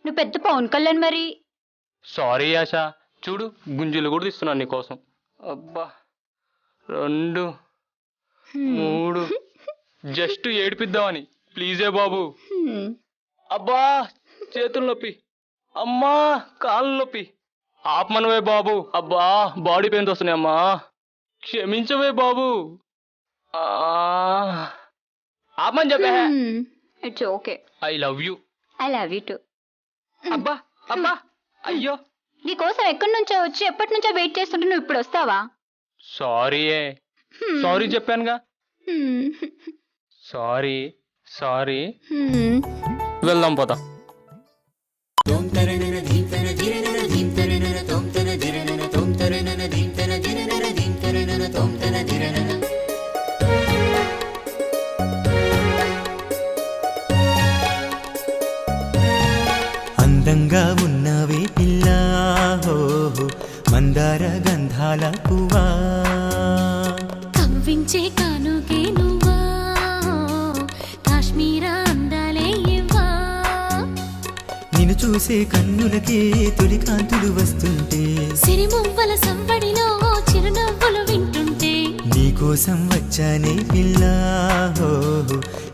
నువ్వు పెద్ద పవన్ కళ్యాణ్ మరి. సారీ ఆశా, చూడు గుంజులు కూడా తీస్తున్నాను నీకోసం. అబ్బా, 2 3 జస్ట్ ఏడిపిద్దామని. ప్లీజే బాబు. అబ్బా, చేతులు నొప్పి, అమ్మా కాళ్ళు నొప్పి, ఆపమనవే బాబు. అబ్బా, బాడీ పెయిన్స్ వస్తున్నాయి అమ్మా, క్షమించవే బాబు. ఆపమని చెప్పే. It's okay. I love you. I love you to. అబ్బా అబ్బా, అయ్యో. నీకోసం ఎక్కడి నుంచో వచ్చి ఎప్పటి నుంచో వెయిట్ చేస్తుంటే నువ్వు ఇప్పుడు వస్తావా? సారీయే, సారీ చెప్పానుగా. Sorry sorry. వెళ్దాం పోతా. అందంగా ఉన్నవే పిల్ల, మందార గంధాల పువ్వా, కవ్వించే కానుకే నువ్వా, కాశ్మీర అందాలే ఇవ్వా. నిన్ను చూసే కన్నులకే తొలి కాంతులు వస్తుంటే, సిరిమువ్వల సంబడిలో చిరునవ్వులు వింటుంటే, నీకోసం వచ్చానే పిల్ల,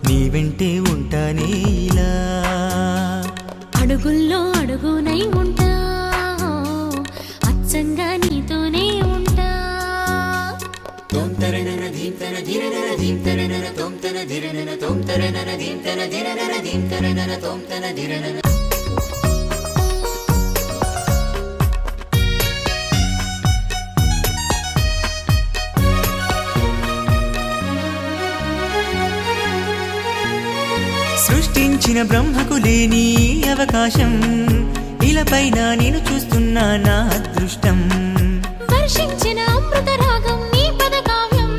నీ వెంటే ఉంటానే ఇలా. అడుగుల్లో అడుగునై ఉంటా, అచ్చంగా నీతోనే ఉంటా. సృష్టించిన బ్రహ్మకు లేని అవకాశం, ఇలపైన నేను చూస్తున్నా నా అదృష్టం. వర్షించిన అమృత రాగం నీ పద కావ్యం,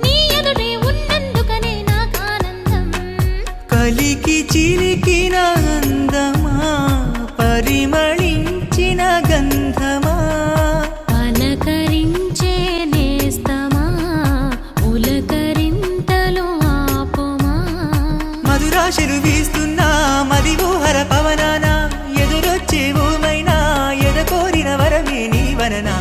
నీ ఎదుటే ఉన్నందుకనే నాకు ఆనందం. కలికి చిలికిన అందమా, పరిమళించిన గంధమా, పలకరించే నేస్తమా, పులకరింతలు ఆపుమా. మధురాశలు వీస్తున్నా మది ఊహర పవనాన, ఎదురొచ్చే ఊమైనా ఎద కోరిన వరమే నీ వననా.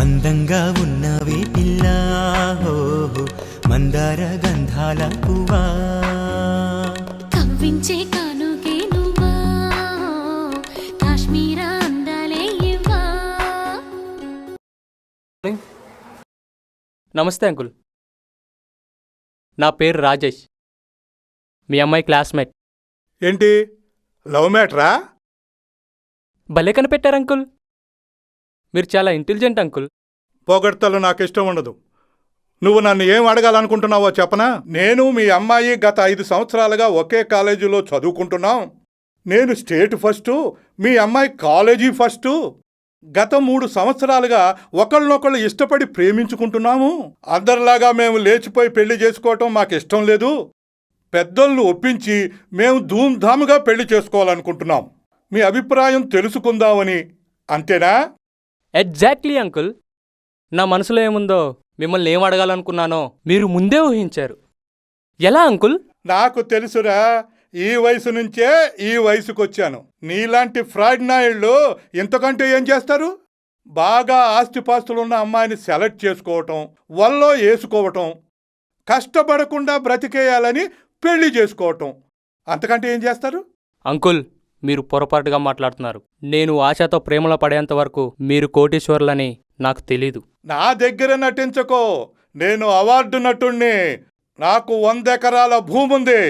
అందంగా ఉన్నవే పిల్ల ఓహో మందార గంధాల పువ్వా కవ్వించే కానుకే నువ్వా కాశ్మీర అందాలే ఇవ్వా. నమస్తే అంకుల్. నా పేరు రాజేష్, మీ అమ్మాయి క్లాస్మేట్. ఏంటి లవ్ మ్యాటరా? భలే కనిపెట్టారు అంకుల్. మీరు చాలా ఇంటెలిజెంట్ అంకుల్. పొగడ్తలు నాకు ఇష్టం ఉండదు. నువ్వు నన్ను ఏం అడగాలనుకుంటున్నావో చెప్పనా? నేను మీ అమ్మాయి గత 5 సంవత్సరాలుగా ఒకే కాలేజీలో చదువుకుంటున్నాం. నేను స్టేట్ ఫస్టు, మీ అమ్మాయి కాలేజీ ఫస్టు. గత 3 సంవత్సరాలుగా ఒకళ్ళనొకళ్ళు ఇష్టపడి ప్రేమించుకుంటున్నాము. అందరిలాగా మేము లేచిపోయి పెళ్లి చేసుకోవటం మాకు ఇష్టం లేదు. పెద్దోళ్ళు ఒప్పించి మేము ధూమ్ధాముగా పెళ్లి చేసుకోవాలనుకుంటున్నాం. మీ అభిప్రాయం తెలుసుకుందామని. అంతేనా? Exactly uncle. నా మనసులో ఏముందో, మిమ్మల్ని ఏం అడగాలనుకున్నానో మీరు ముందే ఊహించారు. ఎలా అంకుల్? నాకు తెలుసురా, ఈ వయసు నుంచే ఈ వయసుకొచ్చాను. నీలాంటి ఫ్రాడ్ నాయుళ్ళు ఇంతకంటే ఏం చేస్తారు? బాగా ఆస్తిపాస్తులున్న అమ్మాయిని సెలెక్ట్ చేసుకోవటం, వల్లో వేసుకోవటం, కష్టపడకుండా బ్రతికేయాలని పెళ్లి చేసుకోవటం, అంతకంటే ఏం చేస్తారు? అంకుల్, మీరు పొరపాటుగా మాట్లాడుతున్నారు. నేను ఆశతో ప్రేమలో పడేంత వరకు మీరు కోటీశ్వర్లని నాకు తెలీదు. నా దగ్గర నటించకో. నేను అవార్డు నటుణ్ణి. నాకు 100 ఎకరాల భూమి ఉంది.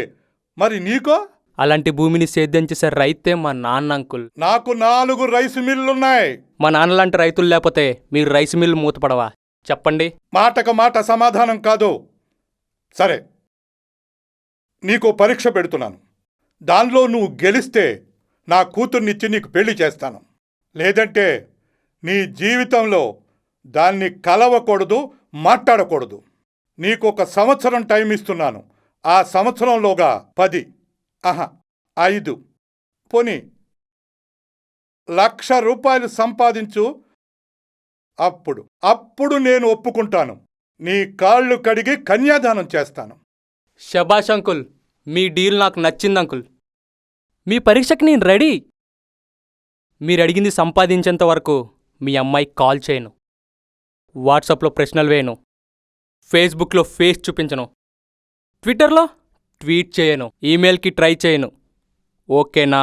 మరి నీకో? అలాంటి భూమిని సేద్యం చేసే రైతే మా నాన్న అంకుల్. నాకు 4 రైసు మిల్లున్నాయి. మా నాన్నలాంటి రైతులు లేకపోతే మీరు రైస్ మిల్లు మూతపడవా? చెప్పండి. మాటకు మాట సమాధానం కాదు. సరే, నీకు పరీక్ష పెడుతున్నాను. దానిలో నువ్వు గెలిస్తే నా కూతుర్నిచ్చి నీకు పెళ్లి చేస్తాను. లేదంటే నీ జీవితంలో దాన్ని కలవకూడదు, మాట్లాడకూడదు. నీకు 1 సంవత్సరం టైం ఇస్తున్నాను. ఆ సంవత్సరంలోగా 10, 5, పోనీ 1,00,000 రూపాయలు సంపాదించు. అప్పుడు నేను ఒప్పుకుంటాను. నీ కాళ్ళు కడిగి కన్యాదానం చేస్తాను. శబాష్ అంకుల్, మీ డీల్ నాకు నచ్చింది అంకుల్. మీ పరీక్షకి నేను రెడీ. మీరు అడిగింది సంపాదించేంత వరకు మీ అమ్మాయికి కాల్ చేయను, వాట్సాప్లో ప్రశ్నలు వేయను, ఫేస్బుక్లో ఫేస్ చూపించను, ట్విట్టర్లో ట్వీట్ చేయను, ఈమెయిల్కి ట్రై చేయను. ఓకేనా?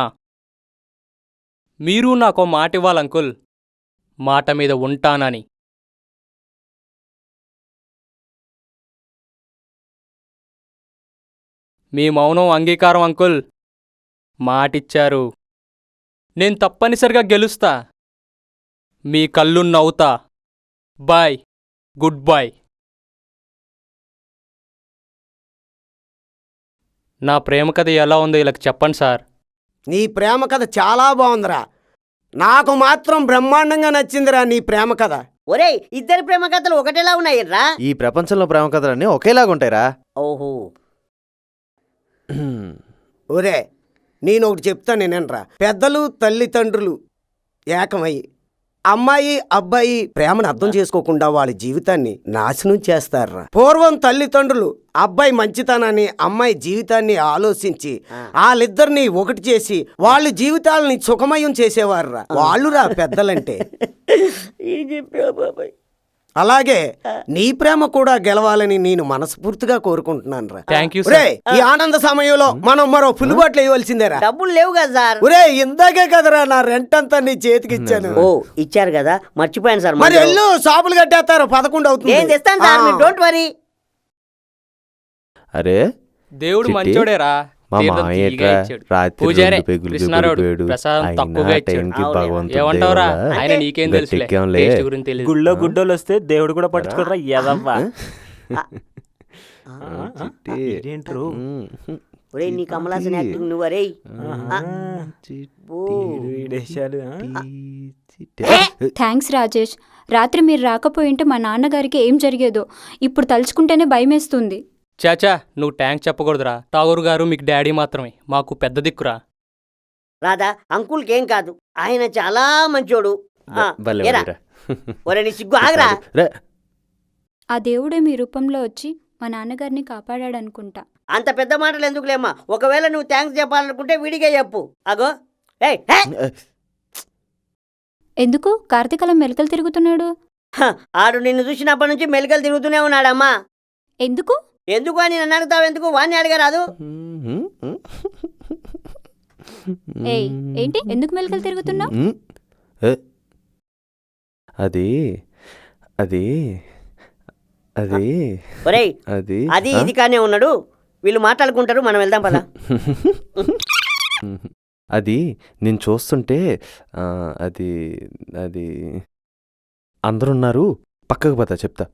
మీరు నాకో మాట ఇవ్వాలంకుల్, మాట మీద ఉంటానని. మీ మౌనం అంగీకారం అంకుల్. మాటిచ్చారు. నేను తప్పనిసరిగా గెలుస్తా. మీ కళ్ళు నవ్వుతా. Bye, goodbye. నా ప్రేమ కథ ఎలా ఉందో ఇలా చెప్పండి సార్. నీ ప్రేమ కథ చాలా బాగుందిరా. నాకు మాత్రం బ్రహ్మాండంగా నచ్చిందిరా నీ ప్రేమ కథ. ఒరేయ్, ఇద్దరి ప్రేమ కథలు ఒకటేలా ఉన్నాయి రా. ఈ ప్రపంచంలో ప్రేమ కథలన్నీ ఒకేలాగుంటాయిరా. ఓహో. ఒరే, నేను ఒకటి చెప్తాను నేనరా. పెద్దలు తల్లిదండ్రులు ఏకమయ్యి అమ్మాయి అబ్బాయి ప్రేమను అర్థం చేసుకోకుండా వాళ్ళ జీవితాన్ని నాశనం చేస్తారా. పూర్వం తల్లిదండ్రులు అబ్బాయి మంచితనాన్ని అమ్మాయి జీవితాన్ని ఆలోచించి వాళ్ళిద్దరిని ఒకటి చేసి వాళ్ళ జీవితాలని సుఖమయం చేసేవారురా. వాళ్ళురా పెద్దలంటే. అలాగే నీ ప్రేమ కూడా గెలవాలని నేను మనస్ఫూర్తిగా కోరుకుంటున్నాను రా. థ్యాంక్ యూ ఒరే, ఈ ఆనంద సమయంలో మనం మరో ఫుల్ బాటిల్ వేయవలసిందేరా. డబ్బులు లేవు కదా సార్. ఒరే, ఇందాకే కదరా నా రెంట్ అంతా నీ చేతికి ఇచ్చాను. ఓ, ఇచ్చారు కదా, మర్చిపోయాను సార్. మరి ఎల్లు షాపులు కట్టేస్తారు. 11 అవుతుంది. నేను తెస్తాను సార్, మీరు డోంట్ వరీ. అరే దేవుడు చిట్టి, మంచోడేరా. మా తీర్థం మామయ్య తీయగా ఎట్రా ఇచ్చాడు. రాత్రి పూజారే 2 పెగ్గులు కృష్ణారావుడు దొరికిపోయాడు. ప్రసాదం అయినా తక్కువగా ఇచ్చాడు. టైంకి భగవంతుడు ఏమంటావురా? దేవుడా ఆయన నీకేం తెలుసులే, గట్టెక్కాంలే. టేస్ట్ గురించి తెలియదు. గుళ్ళో గుడ్డోలు వస్తే దేవుడు కూడా పట్టుకోరా ఎదవ్వా. చిట్టి. ఏంట్రు ఒరే, నీ కమలాసన్ యాక్టింగ్ నువ్వు. అరే థ్యాంక్స్ రాజేష్. రాత్రి మీరు రాకపోయింటే మా నాన్నగారికి ఏం జరిగేదో ఇప్పుడు తలుచుకుంటేనే భయమేస్తుంది. చాచా, నువ్వు ట్యాంక్ చెప్పకూడదురా. ఠాగూర్ గారు మీకు డాడీ మాత్రమే, మాకు పెద్ద దిక్కురా. రాధా, అంకుల్కి ఏం కాదు, ఆయన చాలా మంచోడు. భలే ఏరా? వాడిరా. ఒరే, నీ సిగ్గు ఆగరా. రే, ఆ దేవుడే మీ రూపంలో వచ్చి మా నాన్నగారిని కాపాడాడనుకుంటా. అంత పెద్ద మాటలు ఎందుకులేమ్మా, ఒకవేళ నువ్వు థ్యాంక్స్ చెప్పాలనుకుంటే విడిగా చెప్పు. అగో ఏయ్ హే! ఎందుకు కార్తీక్ అలా మెలకలు తిరుగుతున్నాడు? ఆడు నిన్ను చూసినప్పటి నుంచి మెలికలు తిరుగుతూనే ఉన్నాడమ్మా. ఎందుకు? ఎందుకు అని నన్ను అడుగుతావు ఎందుకు? వాడిని అడగరాదు. ఏయ్ ఏంటి ఎందుకు మెలకలు తిరుగుతున్నావు? అది అది అది ఒరేయ్ అది అది ఇది కానీ ఉన్నాడు, వీళ్ళు మాట్లాడుకుంటారు, మనం వెళ్దాం పదా. అది నేను చూస్తుంటే అది అది అందరున్నారు, పక్కకు పోతా చెప్తా.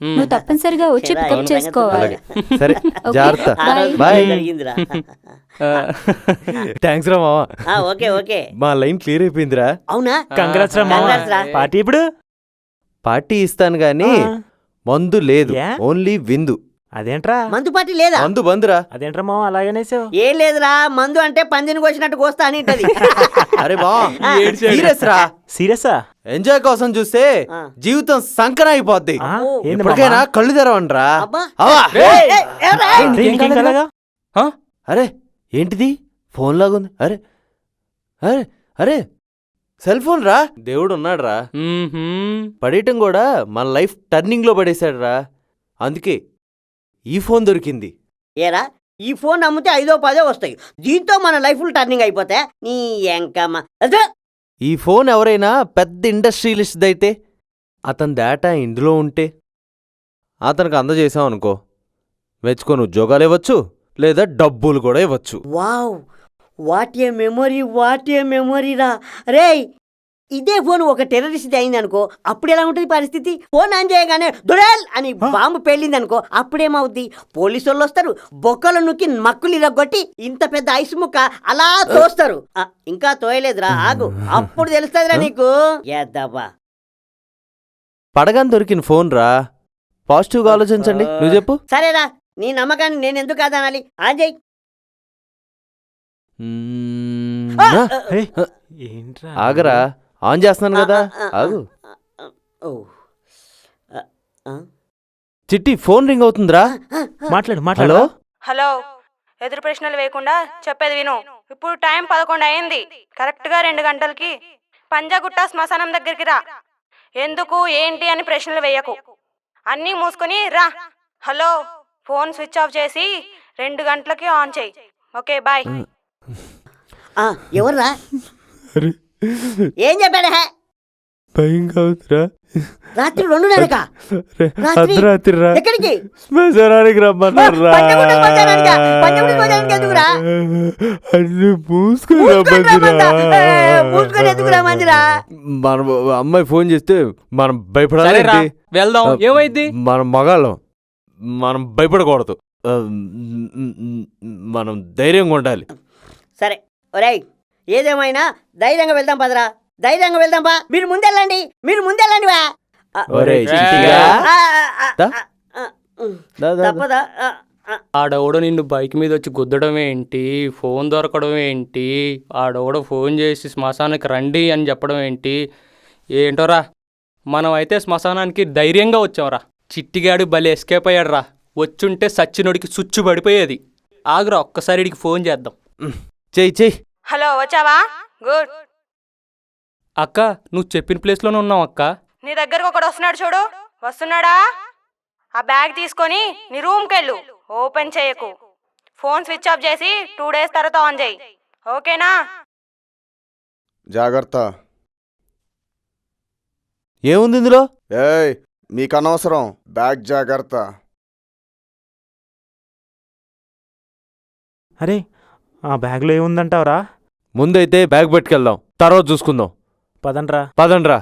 నువ్వు తప్పనిసరిగా వచ్చి పికప్ చేసుకోవాలి. సరే ఓకే, జాగ్రత్త. ఆ రోజు బాయ్. జరిగిందిరా. థ్యాంక్స్ రా మావా, ఓకే ఓకే. మా లైన్ క్లియర్ అయిపోయిందిరా. అవునా? కంగ్రాట్స్ రా మావా. Congrats రా. పార్టీ ఇప్పుడు? పార్టీ ఇస్తాను గాని మందు లేదు, యా? ఓన్లీ విందు. అదేంట్రా మందు పార్టీ లేదా? మందు బందురా. అదేంట్రా మావా అలాగనేసావు? ఏం లేదురా, మందు అంటే పందిని కోసినట్టు కోస్తా అని ఉంటది. అరే బా సీరియస్ రా, సీరియసా? ఎంజాయ్ కోసం చూస్తే ఆ. జీవితం సంకన అయిపోద్ది. ఏంది ఇప్పటికైనా కళ్ళు తెరవండ్రా. అబ్బా. అవా. ఏయ్, ఏయ్, ఏయ్, ఏయ్. ఇంకేం కలగా? అరే ఏంటిది ఫోన్ లాగుంది? అరే అరే అరే సెల్ ఫోన్ రా. దేవుడు ఉన్నాడు రా, పడేయటం కూడా మన లైఫ్ టర్నింగ్ లో పడేశాడు రా. అందుకే ఈ ఫోన్ దొరికింది. ఏరా ఈ ఫోన్ అమ్మితే 5 10 వస్తాయి, దీంతో మన లైఫ్ టర్నింగ్ అయిపోతే నీ ఎంకమ్మ. అదే ఈ ఫోన్ ఎవరైనా పెద్ద ఇండస్ట్రియలిస్ట్ అయితే అతని డేటా ఇందులో ఉంటే అతనికి అందజేసాం అనుకో, మెచ్చుకొని ఉద్యోగాలు ఇవ్వచ్చు, లేదా డబ్బులు కూడా ఇవ్వచ్చు. Wow, what a memory, what a memory రా. రేయ్ ఇదే ఫోన్ ఒక టెర్రరిస్ట్ అయింది అనుకో, అప్పుడు ఎలా ఉంటుంది పరిస్థితి? ఫోన్ ఆన్ చేయగానే దుడేల్ అని బాంబు పేలింది అనుకో, అప్పుడేమవుద్ది? పోలీసు వాళ్ళు వస్తారు, బొక్కలు నొక్కి మక్కులు ఇరగొట్టి ఇంత పెద్ద ఐస్ ముక్క అలా తోస్తారు. ఇంకా తోయలేదురా, ఆగు, అప్పుడు తెలుస్తుందిరా నీకు. ఎద్దబ్బా. పడగాని దొరికిన ఫోన్ రా, పాజిటివ్గా ఆలోచించండి. నువ్వు చెప్పు. సరేరా, నీ నమ్మకాన్ని నేను ఎందుకు కాదనాలి? ఆన్ చేయి. ఏంట్రా? ఆగరా, ఆన్ చేస్తున్నాను కదా, ఆగు. చిట్టి ఫోన్ రింగ్ అవుతుందిరా. మాట్లాడు హలో మాట్లాడు. హలో, ఎదురు ప్రశ్నలు వేయకుండా చెప్పేది విను. ఇప్పుడు టైం 11 అయింది. కరెక్ట్గా 2 గంటలకి పంజాగుట్ట శ్మశానం దగ్గరికి రా. ఎందుకు ఏంటి అని ప్రశ్నలు వేయకు, అన్నీ మూసుకొని రా. హలో, ఫోన్ స్విచ్ ఆఫ్ చేసి 2 గంటలకి ఆన్ చేయి. Okay bye. ఎవర్రా? ఏం చెప్పాడా? భయంగా అవుతురా. రాత్రి 2:30కా? అర్ధరాత్రి రా, ఎక్కడికి? శ్మశానానికి రమ్మన్నారా. పంచగుట్ట శ్మశానానికా? పంచగుట్ట శ్మశానానికి ఎందుకురా? అన్ని పూసుకుని మూసుకొని రమ్మందిరా. రమ్మందా? మూసుకొని ఎందుకు రమ్మందిరా? మన అమ్మాయి ఫోన్ చేస్తే మనం భయపడాలి. వెళ్దాం, ఏమైంది? మనం మగాళ్ళం, మనం భయపడకూడదు. మనం ధైర్యంగా ఉండాలి. సరే ఒరేయ్, ఏదేమైనా ధైర్యంగా వెళ్దాం పదరా, ధైర్యంగా వెళ్దాం బా. మీరు ముందెళ్ళండి, మీరు ముందెళ్ళండి బా. ఒరేయ్ చిట్టిగా, దా. దా, దా. తప్పదా? ఆడెవడో నిన్ను బైక్ మీద వచ్చి గుద్దడం ఏంటి, ఫోన్ దొరకడం ఏంటి, ఆడెవడో ఫోన్ చేసి శ్మశానానికి రండి అని చెప్పడం ఏంటి, ఏంటోరా. మనం అయితే శ్మశానానికి ధైర్యంగా వచ్చాంరా. చిట్టిగాడు భలే ఎస్కేప్ అయ్యాడు రా. వచ్చుంటే సచ్చినోడికి సుచ్చు పడిపోయేది. ఆగురా, ఒక్కసారి ఇడికి ఫోన్ చేద్దాం. చెయ్యి చెయ్యి. హలో వచ్చావా? గుడ్. అక్క నువ్వు చెప్పిన ప్లేస్లోనే ఉన్నావు అక్క. నీ దగ్గరకు ఒకడు వస్తున్నాడు చూడు. వస్తున్నాడా? ఆ బ్యాగ్ తీసుకొని నీ రూమ్కి వెళ్ళు. ఓపెన్ చేయకు. ఫోన్ స్విచ్ ఆఫ్ చేసి 2 days తర్వాత ఆన్ చేయి. ఓకేనా? జాగ్రత్త. ఏముంది ఇందులో? ఏయ్ మీకు అనవసరం. బ్యాగ్ జాగ్రత్త. అరే ఆ బ్యాగ్లో ఏముందంటావరా? ముందైతే బ్యాగ్ పట్టుకెళ్దాం, తర్వాత చూసుకుందాం. పదండ్రా. పదండ్రా.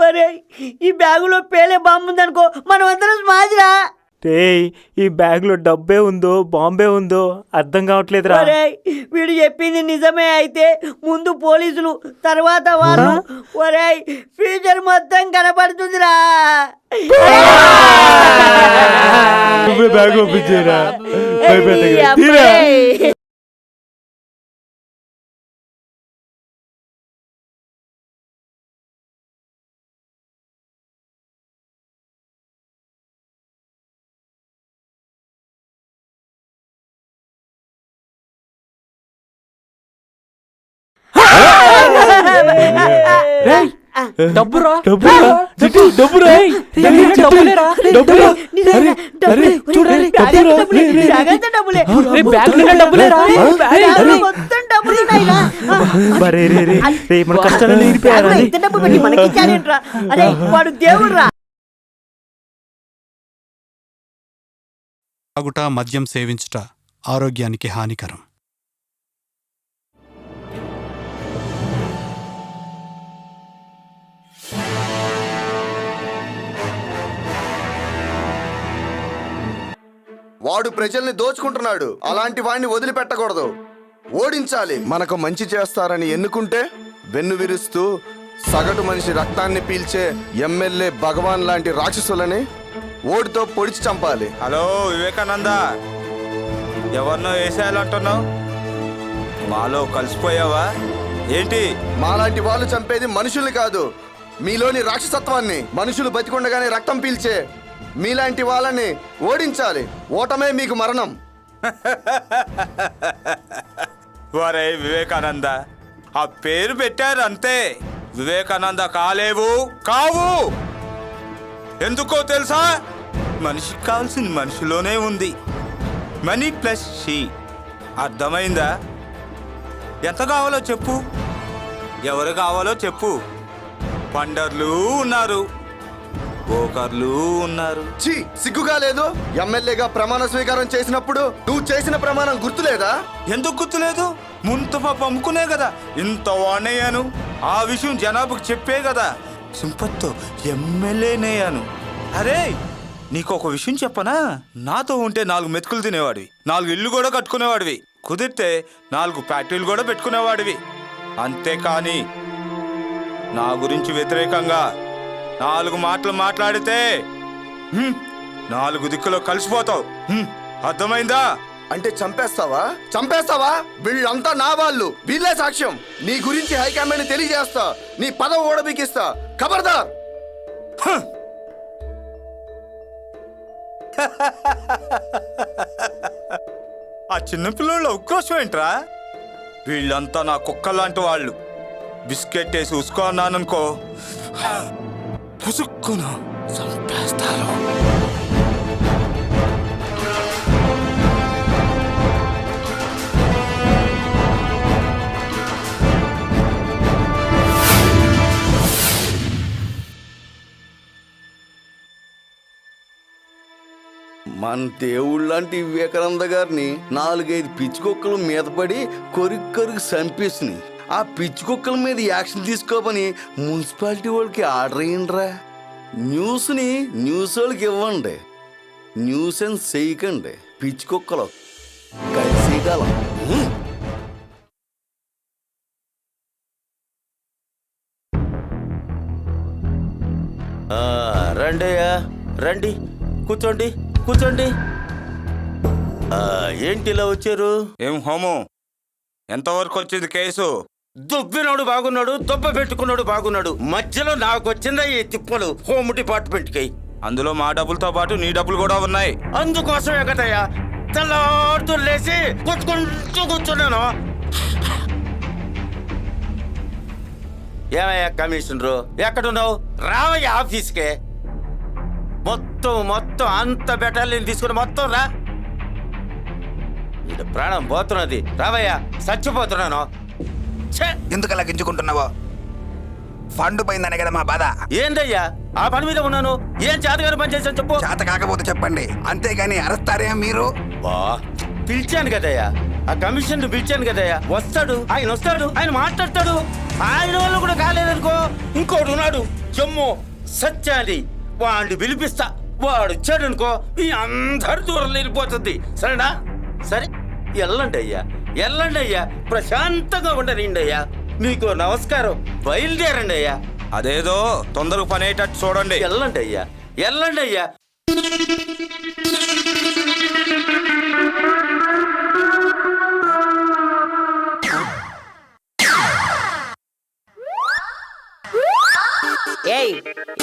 ఒరే ఈ బ్యాగులో పేలే బాంబు ఉందనుకో, మనం అందరం స్మాజ్రా. రేయ్ ఈ బ్యాగ్లో డబ్బే ఉందో బాంబే ఉందో అర్థం కావట్లేదురా. ఒరే వీడు చెప్పింది నిజమే అయితే ముందు పోలీసులు తర్వాత వాళ్ళు. ఒరే ఫ్యూచర్ మొత్తం కనపడుతుందిరా. బ్యాగ్ పంపించారా? డబ్బురా వాడు దేవుడురా. తాగుట, మద్యం సేవించుట ఆరోగ్యానికి హానికరం. వాడు ప్రజల్ని దోచుకుంటున్నాడు. అలాంటి వాడిని వదిలిపెట్టకూడదు, ఓడించాలి. మనకు మంచి చేస్తారని ఎన్నుకుంటే వెన్ను విరుస్తూ సగటు మనిషి రక్తాన్ని పీల్చే ఎమ్మెల్యే భగవాన్ లాంటి రాక్షసులని ఓడితో పొడిచి చంపాలి. హలో వివేకానంద, ఎవరినో వేసేయాలంటున్నావు? మాలో కలిసిపోయావా ఏంటి? మాలాంటి వాళ్ళు చంపేది మనుషుల్ని కాదు, మీలోని రాక్షసత్వాన్ని. మనుషులు బతికుండగానే రక్తం పీల్చే మీలాంటి వాళ్ళని ఓడించాలి. ఓటమే మీకు మరణం. వరే వివేకానంద, ఆ పేరు పెట్టారు అంతే. వివేకానంద కాలేవు, కావు. ఎందుకో తెలుసా? మనిషికి కావాల్సింది మనిషిలోనే ఉంది. Money plus she. అర్థమైందా? ఎంత కావాలో చెప్పు, ఎవరు కావాలో చెప్పు. పండర్లు ఉన్నారు, బోకర్లు ఉన్నారు. ఛీ, సిగ్గుగా లేదు? ఎమ్మెల్యేగా ప్రమాణ స్వీకారం చేసినప్పుడు నువ్వు చేసిన ప్రమాణం గుర్తులేదా? ఎందుకు గుర్తులేదు? ముంతపా పంపుకునే కదా ఇంత వాణయ్యాను. ఆ విషయం జనాభాకు చెప్పే కదా సింపత్తో ఎమ్మెల్యేనయ్యాను. అరే నీకు ఒక విషయం చెప్పనా? నాతో ఉంటే 4 మెతుకులు తినేవాడివి, 4 ఇళ్ళు కూడా కట్టుకునేవాడివి, కుదిరితే 4 ఫ్యాక్టరీలు కూడా పెట్టుకునేవాడివి. అంతేకాని నా గురించి వ్యతిరేకంగా 4 మాటలు మాట్లాడితే 4 దిక్కులో కలిసిపోతావు. అర్థమైందా? అంటే చంపేస్తావా? చంపేస్తావా? వీళ్ళంతా నా వాళ్ళు, వీళ్ళే సాక్ష్యం. నీ గురించి హైకమాండ్ తెలియజేస్తా, నీ పదవి ఓడబికిస్తా. ఖబర్దార్. ఆ చిన్నపిల్లల ఉక్రోషం ఏంట్రా? వీళ్ళంతా నా కుక్కలాంటి వాళ్ళు. బిస్కెట్ వేసి ఉసుకో అన్నాననుకో, పుసుక్కున చంపేస్తారు. మన దేవుళ్ళంటి వివేకానంద గారిని 4-5 పిచ్చుకొక్కలు మీద పడి కొరికి చంపేసినాయి. ఆ పిచ్చుకొక్కల మీద యాక్షన్ తీసుకోమని మున్సిపాలిటీ వాళ్ళకి ఆర్డర్ అయ్యిండ్రా. న్యూస్ని న్యూస్ వాళ్ళకి ఇవ్వండి, న్యూసెన్స్ చేయకండి. పిచ్చుకొక్కలు కలిసేయగలం. రండయ్యా, రండి, కూర్చోండి, కూర్చోండి. ఏంటి ఇలా వచ్చారు? ఏం హోము, ఎంతవరకు వచ్చింది కేసు? దుబ్బినోడు బాగున్నాడు, దుబ్బ పెట్టుకున్నాడు బాగున్నాడు. మధ్యలో నాకు వచ్చిందా ఈ తిప్పలు హోమ్ డిపార్ట్మెంట్కి. అందులో మా డబ్బులతో పాటు నీ డబ్బులు కూడా ఉన్నాయి. అందుకోసమే కదయ్యా తెల్లాడుతూ లేచి కొట్టుకుంటూ కూర్చున్నాను. ఏమయ్యా కమిషనరు, ఎక్కడున్నావు? రావయ్యా ఆఫీస్కే. మొత్తం అంత బెటాలియన్ తీసుకుని మొత్తం రా. ఇది ప్రాణం పోతున్నది. రావయ్యా, చచ్చిపోతున్నాను. ఎందుకు అలా గింజుకుంటున్నావో? ఫండ్ పోయిందనే కదా మా బాధ. ఏందయ్యా ఆ పని మీద ఉన్నాను. ఏం చేతగాని పని చేశాను చెప్పు. చేత కాకపోతే చెప్పండి, అంతేగాని అరెస్తారే మీరు. పిలిచాను కదయ్యా, ఆ కమిషన్ పిలిచాను కదయ్యా. వస్తాడు, ఆయన మాట్లాడతాడు. ఆయన వాళ్ళు కూడా కాలేదనుకో, ఇంకోటి ఉన్నాడు జమ్ము సత్యాన్ని, వాడిని పిలిపిస్తా. వాడు వచ్చాడు అనుకో, ఈ అందరు దూరం వెళ్ళిపోతుంది. సరేనా? సరే, వెళ్ళండి అయ్యా, ప్రశాంతంగా ఉండరండి అయ్యా. మీకు నమస్కారం. బయలుదేరండి అయ్యా. అదేదో తొందరగా పని అయ్యేటట్టు చూడండి. వెళ్ళండి అయ్యా. ఏయ్,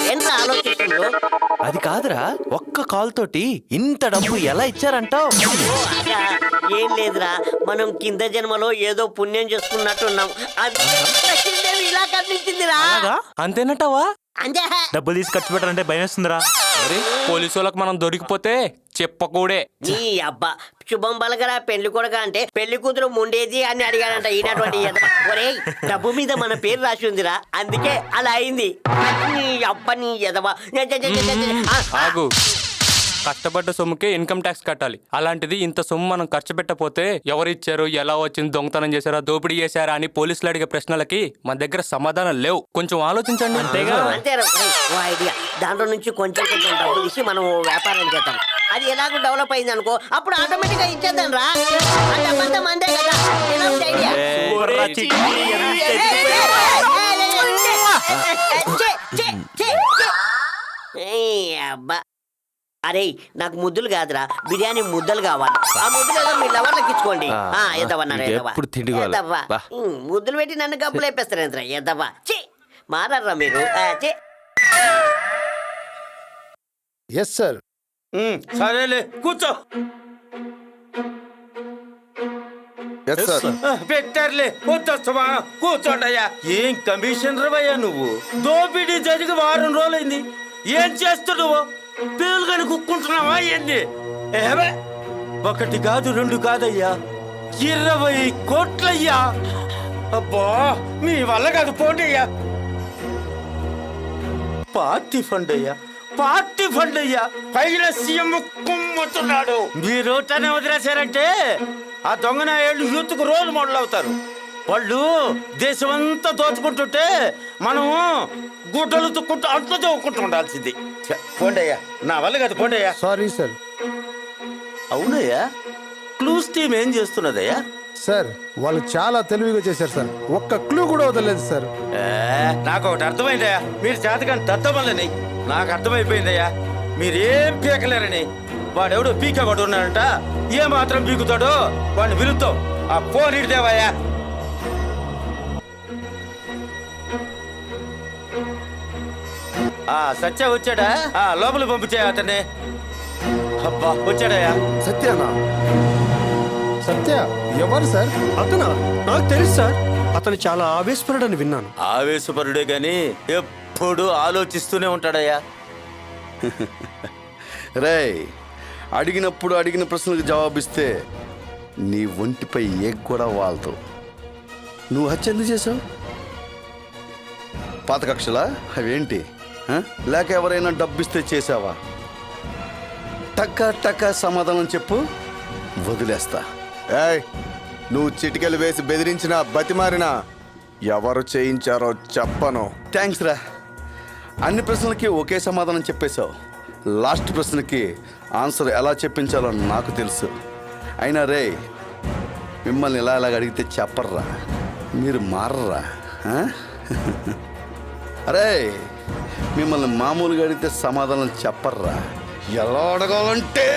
ఏంట్రా ఆలోచిస్తుండ్రు? అది కాదురా, ఒక్క కాల్ తోటి ఇంత డబ్బు ఎలా ఇచ్చారంటావు? అదా, ఏం లేదురా, మనం కింద జన్మలో ఏదో పుణ్యం చేసుకున్నట్టున్నాం. అది లక్ష్మీదేవి ఇలా కనిపించిందిరా. అంతేనట్టవా? అంతే. డబ్బులు తీసి ఖర్చు పెట్టారంటే భయం వేస్తుందిరా. పోలీసు వాళ్ళకి మనం దొరికిపోతే చెప్పకూడే. నీ అబ్బా, శుభం బలగరా పెళ్లి కొడక అంటే పెళ్లి కూతురు ముండేది అని అడిగాడంట ఈనటువంటి. ఒరేయ్, డబ్బు మీద మన పేరు రాసి ఉందిరా, అందుకే అలా అయింది. నీ అబ్బ నీ ఎదవా. ఆగు, కష్టపడ్డ సొమ్ముకే ఇన్కమ్ ట్యాక్స్ కట్టాలి. అలాంటిది ఇంత సొమ్ము మనం ఖర్చు పెట్టకపోతే ఎవరు ఇచ్చారు, ఎలా వచ్చింది, దొంగతనం చేశారా, దోపిడీ చేశారా అని పోలీసులు అడిగే ప్రశ్నలకి మన దగ్గర సమాధానం లేవు. కొంచెం ఆలోచించండి. అంతేరా, ఓ ఐడియా. దాంట్లో నుంచి కొంచెం డబ్బు తీసి మనం వ్యాపారం చేద్దాం. అది ఎలాగో డెవలప్ అయింది అనుకో, అప్పుడు ఆటోమేటిక్ గా ఇచ్చేద్దాం రా. అంతే అంతే కదా. ఐడియా. అబ్బా, అరే నాకు ముద్దులు కాదురా, బిర్యానీ ముద్దలు కావాలి. ఆ ముద్దలు మీ లవర్లకు ఇచ్చుకోండి. ముద్దులు పెట్టి నన్ను గబ్బులు వేపేస్తారు. ఎదవా, మారర్రా మీరు. Yes sir. సరేలే, కూర్చో. పెట్టారులే, కూర్చోండయ్యా. ఏం కమిషనర్ అయ్యా నువ్వు? దోపిడీ జరిగి 1 వారం రోజులైంది. ఏం చేస్తున్నావు? పేలుగాని కుక్కుంటున్నావా ఏంది? 1 కాదు 2 కాదయ్యా, 20 కోట్లయ్యా. అబ్బా, మీ వల్ల కాదు, పోండి అయ్యా. పార్టీ ఫండ్ అయ్యా, పైన సీఎం కుమ్ముతున్నాడు. మీరు తనే వదిలేశారంటే ఆ దొంగనాయాళ్ళు యూత్ కు రోల్ మోడల్ అవుతారు. వాళ్ళు దేశమంతా దోచుకుంటుంటే మనము గుడ్డలు తుక్కుంటూ అట్లా తోక్కుంటూ ఉండాల్సింది. పోండయ్యా, నా వల్ల కాదు, పోండయ్యా. Sorry sir. అవునయ్యా, క్లూస్ టీమ్ ఏం చేస్తున్నదయ్యా? సార్ వాళ్ళు చాలా తెలివిగా చేశారు సార్. ఒక్క క్లూ కూడా వదలలేదు సార్. నాకు ఒకటి అర్థమైందయ్యా, మీరు చేతకాని దద్దమల్లని నాకు అర్థమైపోయిందయ్యా. మీరేం పీకలేరని. వాడెవడో పీక వాడు ఉన్నాడంట, ఏ మాత్రం పీకుతాడో వాడిని విరుద్దాం. ఆ ఫోన్ ఇడిదేవయ్యా. సత్య వచ్చాడా? లోపల పంపించే అతన్ని. అబ్బా వచ్చాడయ్యా. సత్యనా? సత్య ఎవరు సార్? అతనా? నాకు తెలుసు సార్. అతను చాలా ఆవేశపరుడని విన్నాను. ఆవేశపరుడే గాని ఎప్పుడు ఆలోచిస్తూనే ఉంటాడయ్యా. రేయ్, అడిగినప్పుడు అడిగిన ప్రశ్నలకు జవాబిస్తే నీ ఒంటిపై ఏ కూడా వాళ్తావు. నువ్వు హత్య ఎందుకు చేసావు? పాత కక్షలా అవేంటి? లేక ఎవరైనా డబ్బిస్తే చేసావా? టక్క సమాధానం చెప్పు, వదిలేస్తా. ఏయ్, నువ్వు చిటికెలు వేసి బెదిరించినా బతిమారినా ఎవరు చేయించారో చెప్పను. థ్యాంక్స్ రా. అన్ని ప్రశ్నలకి ఒకే సమాధానం చెప్పేశావు. లాస్ట్ ప్రశ్నకి ఆన్సర్ ఎలా చెప్పించాలో నాకు తెలుసు. అయినా రే, మిమ్మల్ని ఇలాగ అడిగితే చెప్పర్రా, మీరు మారరా? అరే, మిమ్మల్ని మామూలుగా అడిగితే సమాధానం చెప్పర్రా. ఎలా అడగాలంటే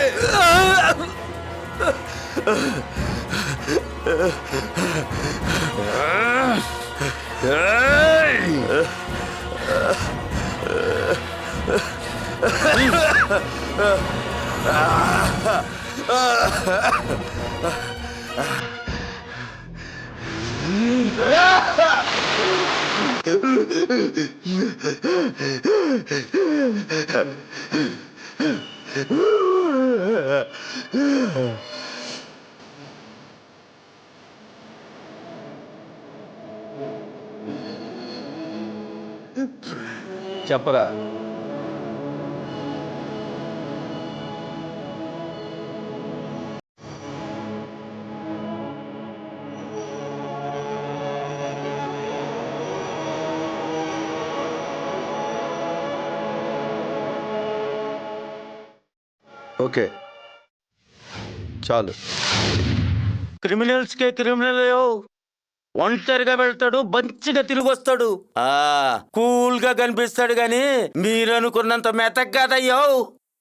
చెప్పరా. ఓకే, చాలు. క్రిమినల్స్కే క్రిమినల్ ఒంటరిగా వెళ్తాడు, మంచిగా తిరిగి వస్తాడు, కూల్ గా కనిపిస్తాడు. గాని మీరు అనుకున్నంత మెతక్ కాదయ్యో.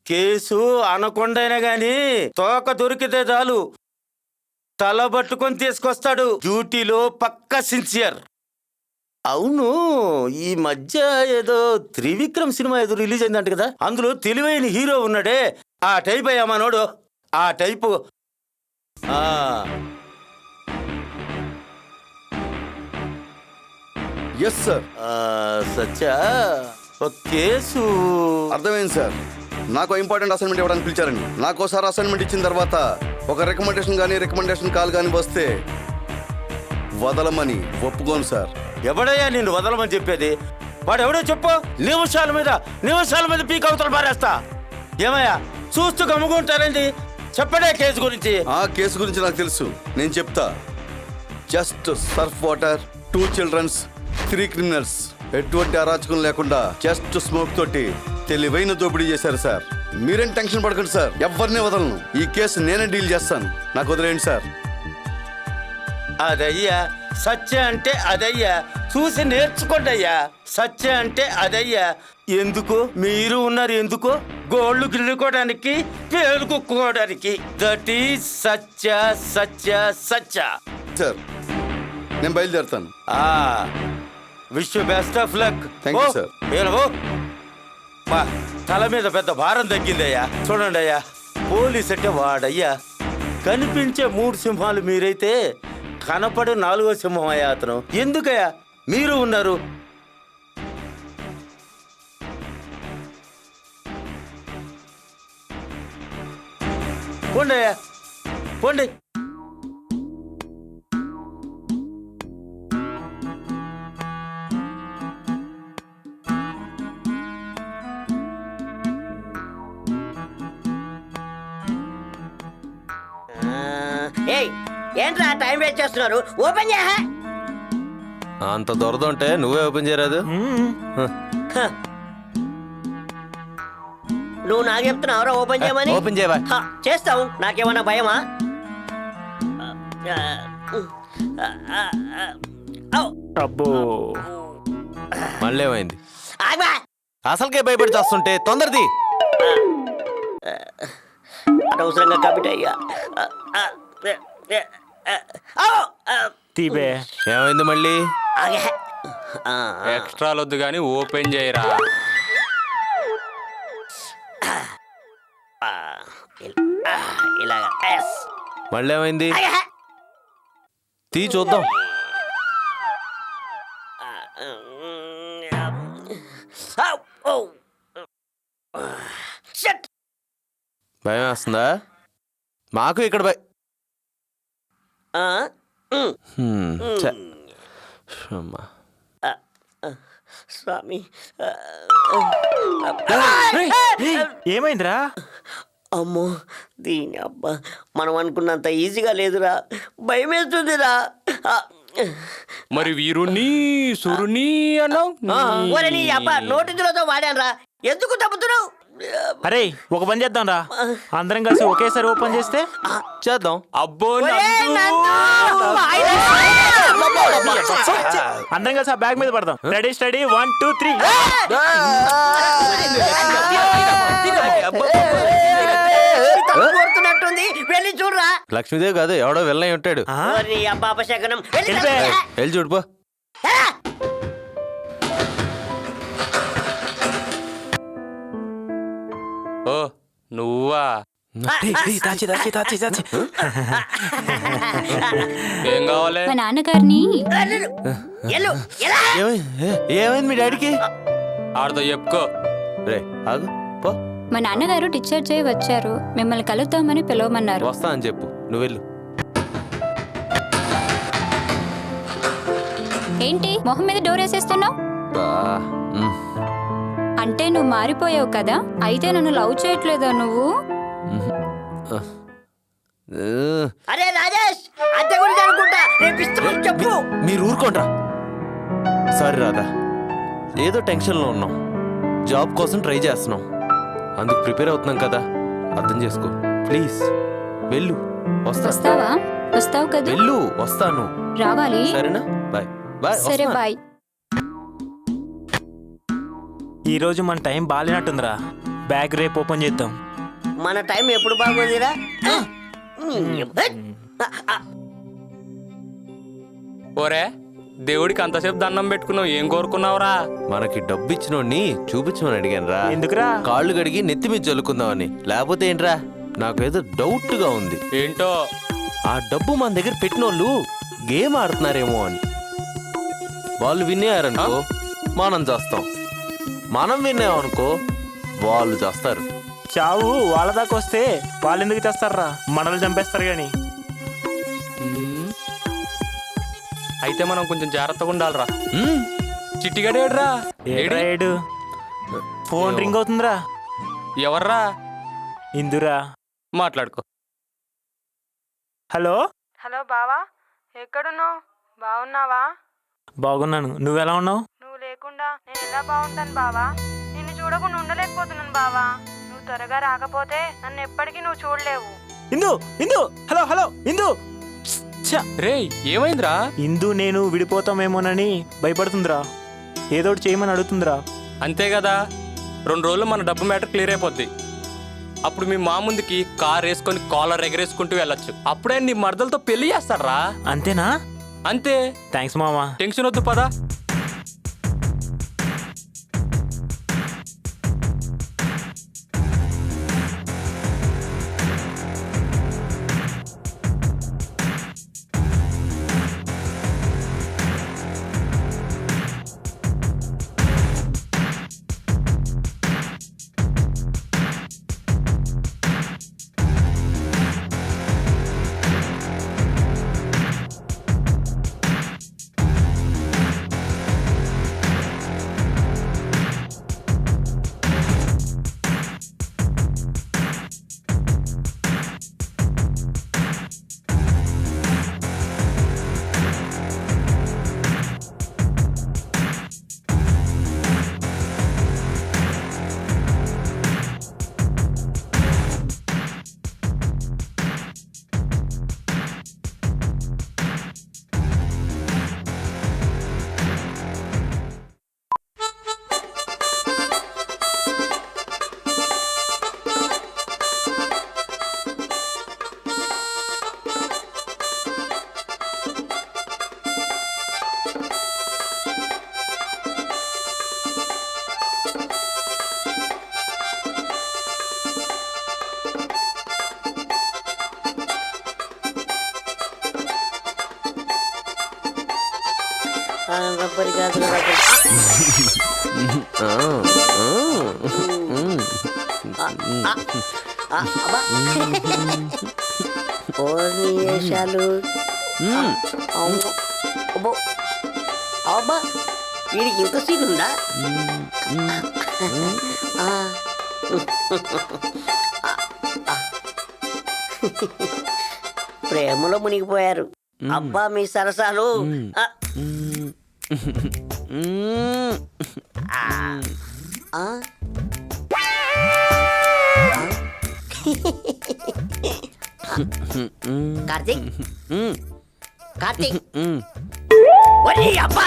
కేసు అనకొండైనా గాని తోక దొరికితే చాలు తల పట్టుకొని తీసుకొస్తాడు. డ్యూటీలో పక్కా సిన్సియర్. అవును, ఈ మధ్య ఏదో త్రివిక్రమ్ సినిమా ఏదో రిలీజ్ అయిందంట కదా, అందులో తెలివైన హీరో ఉన్నాడే, ఆ టైప్ అయ్యా మనోడు. ఆ టైపు. Yes sir. సత్య, ఒక కేసు అర్థమైంది సార్. నాకు ఇంపార్టెంట్ అసైన్మెంట్ ఇవ్వడానికి పిలిచారండి. నాకోసారి అసైన్మెంట్ ఇచ్చిన తర్వాత ఒక రికమెండేషన్ కాల్ కానీ వస్తే వదలమని ఒప్పుకోను సార్. ఎవడయ్యా నిన్ను వదలమని చెప్పేది? వాడు ఎవడో చెప్పు. నిమిషాల మీద పీక్ అవతల పారేస్తా. ఏమయ్యా చూస్తూ గమ్ముకుంటారండి? చెప్పడే కేసు గురించి. ఆ కేసు గురించి నాకు తెలుసు, నేను చెప్తా. Just Surf water, 2 children, 3 criminals. ఎటువంటి అరాచకం లేకుండా జస్ట్ స్మోక్ తోటి తెలివైన దోపిడీ చేశారు సార్. మీరేం టెన్షన్ పడకండి సార్, ఎవరిని వదలను. ఈ కేసు నేనే డీల్ చేస్తాను, నాకు వదిలేయండి సార్. అదయ్యా సత్య అంటే, అదయ్యా చూసి నేర్చుకోండి అయ్యా. సత్య అంటే అదయ్యా. ఎందుకు మీరు ఉన్నారు? ఎందుకు? గోళ్ళు గిల్లుకోవడానికి, పేరు కుక్కోవడానికి. That is Satya. సార్, నేను బయలుదేరుతాను. Wish you best of luck. Thank you sir. తల మీద పెద్ద భారం తగ్గిందయ్యా. చూడండి అయ్యా, పోలీస్ అంటే వాడయ్యా. కనిపించే 3 సింహాలు మీరైతే కనపడే 4వ సింహం అయ్యా అతను. ఎందుకయ్యా మీరు ఉన్నారు? పోండి అయ్యా, పోండి. ఏంట్రా టైం వేస్ట్ చేస్తున్నారు? ఓపెన్ చేయ. అంత దొరద ఉంటే నువ్వే ఓపెన్ చేయరాదు? నువ్వు నాకు చెప్తున్నావురా ఓపెన్ చేయమని? ఓపెన్ చేయవా? చేస్తావు. నాకేమన్నా భయమా? అబ్బో మళ్ళీ ఏమైంది? అసలుకే భయపడి చేస్తుంటే తొందరది. అనవసరంగా కమిట్ అయ్యా. తీబే ఏమైంది మళ్ళీ? ఎక్స్ట్రాలు వద్దు కానీ ఓపెన్ చేయరా. ఇలాగా మళ్ళీ ఏమైంది? తీ చూద్దాం. భయం వేస్తుందా? మాకు ఇక్కడ స్వామి ఏమైందిరా? అమ్మో దీని అబ్బా, మనం అనుకున్నంత ఈజీగా లేదురా, భయం వేస్తుందిరా. మరి వీరుణ్ణి సురుణ్ణి అన్నావు. ఒరే నీ అబ్బా, నోటితో వాడాను రా, ఎందుకు తప్పుతున్నావు? అరే ఒక పని చేద్దాం రా, అందరం కలిసి ఒకేసారి ఓపెన్ చేస్తే చేద్దాం. అబ్బో అందరం కలిసి ఆ బ్యాగ్ మీద పడదాం. Ready steady 1 2 3. కొడుతున్నట్టుంది, వెళ్ళి చూడరా. లక్ష్మీదేవి కాదు, ఎవడో వెళ్ళని ఉంటాడు. అబ్బా అపశకనం, వెళ్ళి చూడుపో. ఓ నువ్వా? ఏం కావాలి? మా నాన్నగారిని ఏమైంది మీ డాడీకి? ఆడతో చెప్పుకో. రే ఆగు పో. మా నాన్నగారు డిశ్చార్జ్ అయ్యి వచ్చారు, మిమ్మల్ని కలుద్దామని పిలవమన్నారు. వస్తా అని చెప్పు, నువ్వు వెళ్ళు. ఏంటి మొహం మీద డోర్ వేసేస్తున్నావు? అంటే నువ్వు మారిపోయావు కదా, అయితే నన్ను లవ్ చేయట్లేదా నువ్వు? అరే రాజేష్, అద్దె గురించి అనుకుంటా, రేపు ఇస్తామని చెప్పు. మీరు ఊరుకోండ్రా. సారీ రాధా, ఏదో టెన్షన్లో ఉన్నాం, జాబ్ కోసం ట్రై చేస్తున్నాం, అందుకు ప్రిపేర్ అవుతున్నాం కదా, అర్థం చేసుకో ప్లీజ్. వెళ్ళు. వస్తావా? వస్తావు కదా? వెళ్ళు. వస్తాను. రావాలి. సరేనా? Bye bye. సరే బాయ్. ఈ రోజు మన టైం బాగాలేనట్టుందిరా, బ్యాగ్ రేపు ఓపెన్ చేద్దాం. మన టైం ఎప్పుడు బాగుందిరా? ఓరే దేవుడికి అంతసేపు దండం పెట్టుకున్నావు, ఏం కోరుకున్నావురా? మనకి డబ్బు ఇచ్చినోడిని చూపించమని అడిగాను రా. ఎందుకురా? కాళ్ళు కడిగి నెత్తి మీద చల్లుకుందామని. లేకపోతే ఏంట్రా, నాకేదో డౌట్ గా ఉంది. ఏంటో? ఆ డబ్బు మన దగ్గర పెట్టినోళ్ళు గేమ్ ఆడుతున్నారేమో అని. వాళ్ళు వినేయారనుకో మనం చేస్తాం, మనం విన్నామనుకో వాళ్ళు చేస్తారు. చావు వాళ్ళ దాకా వస్తే వాళ్ళు ఎందుకు చేస్తారా, మనల్ని చంపేస్తారు గాని. అయితే మనం కొంచెం జాగ్రత్తగా ఉండాలిరా. చిట్టిగడేడ్రా? ఏడు ఫోన్ రింగ్ అవుతుందిరా. ఎవర్రా? ఇందురా, మాట్లాడుకో. హలో హలో బావా, ఎక్కడున్నావు? బాగున్నావా? బాగున్నాను, నువ్వెలా ఉన్నావు? నువ్వు లేకుండా నేను ఎలా బాగుంటాను బావా? నిన్ను చూడకుండా ఉండలేకపోతున్నాను బావా. నువ్వు త్వరగా రాకపోతే నన్ను ఎప్పటికీ నువ్వు చూడలేవు. ఇందు ఇందు, హలో హలో ఇందు. రే ఏమైందిరా? ఇందు నేను విడిపోతామేమోనని భయపడుతుందిరా, ఏదోటి చేయమని అడుగుతుందిరా. అంతే కదా, 2 రోజులు మన డబ్బు మ్యాటర్ క్లియర్ అయిపోద్ది. అప్పుడు మీ మా ముందుకి కార్ వేసుకొని కాలర్ ఎగరేసుకుంటూ వెళ్ళొచ్చు. అప్పుడే నీ మరదలతో పెళ్లి చేస్తారా. అంతేనా? అంతే. థ్యాంక్స్ మామా. టెన్షన్ వద్దు, పదా. రబ్బరి కాదు రబ్బరి. అబ్బా ఓర్ని వేషాలు. అబ్బో అబ్బా వీడికి ఇంత సీన్ ఉందా? ప్రేమలో మునిగిపోయారు. అబ్బా మీ సరసాలు. కార్తీక్ కార్తీక్ ఒరే అబ్బా